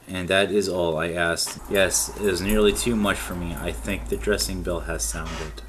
And that is all I asked. Yes, it is nearly too much for me. I think the dressing bell has sounded.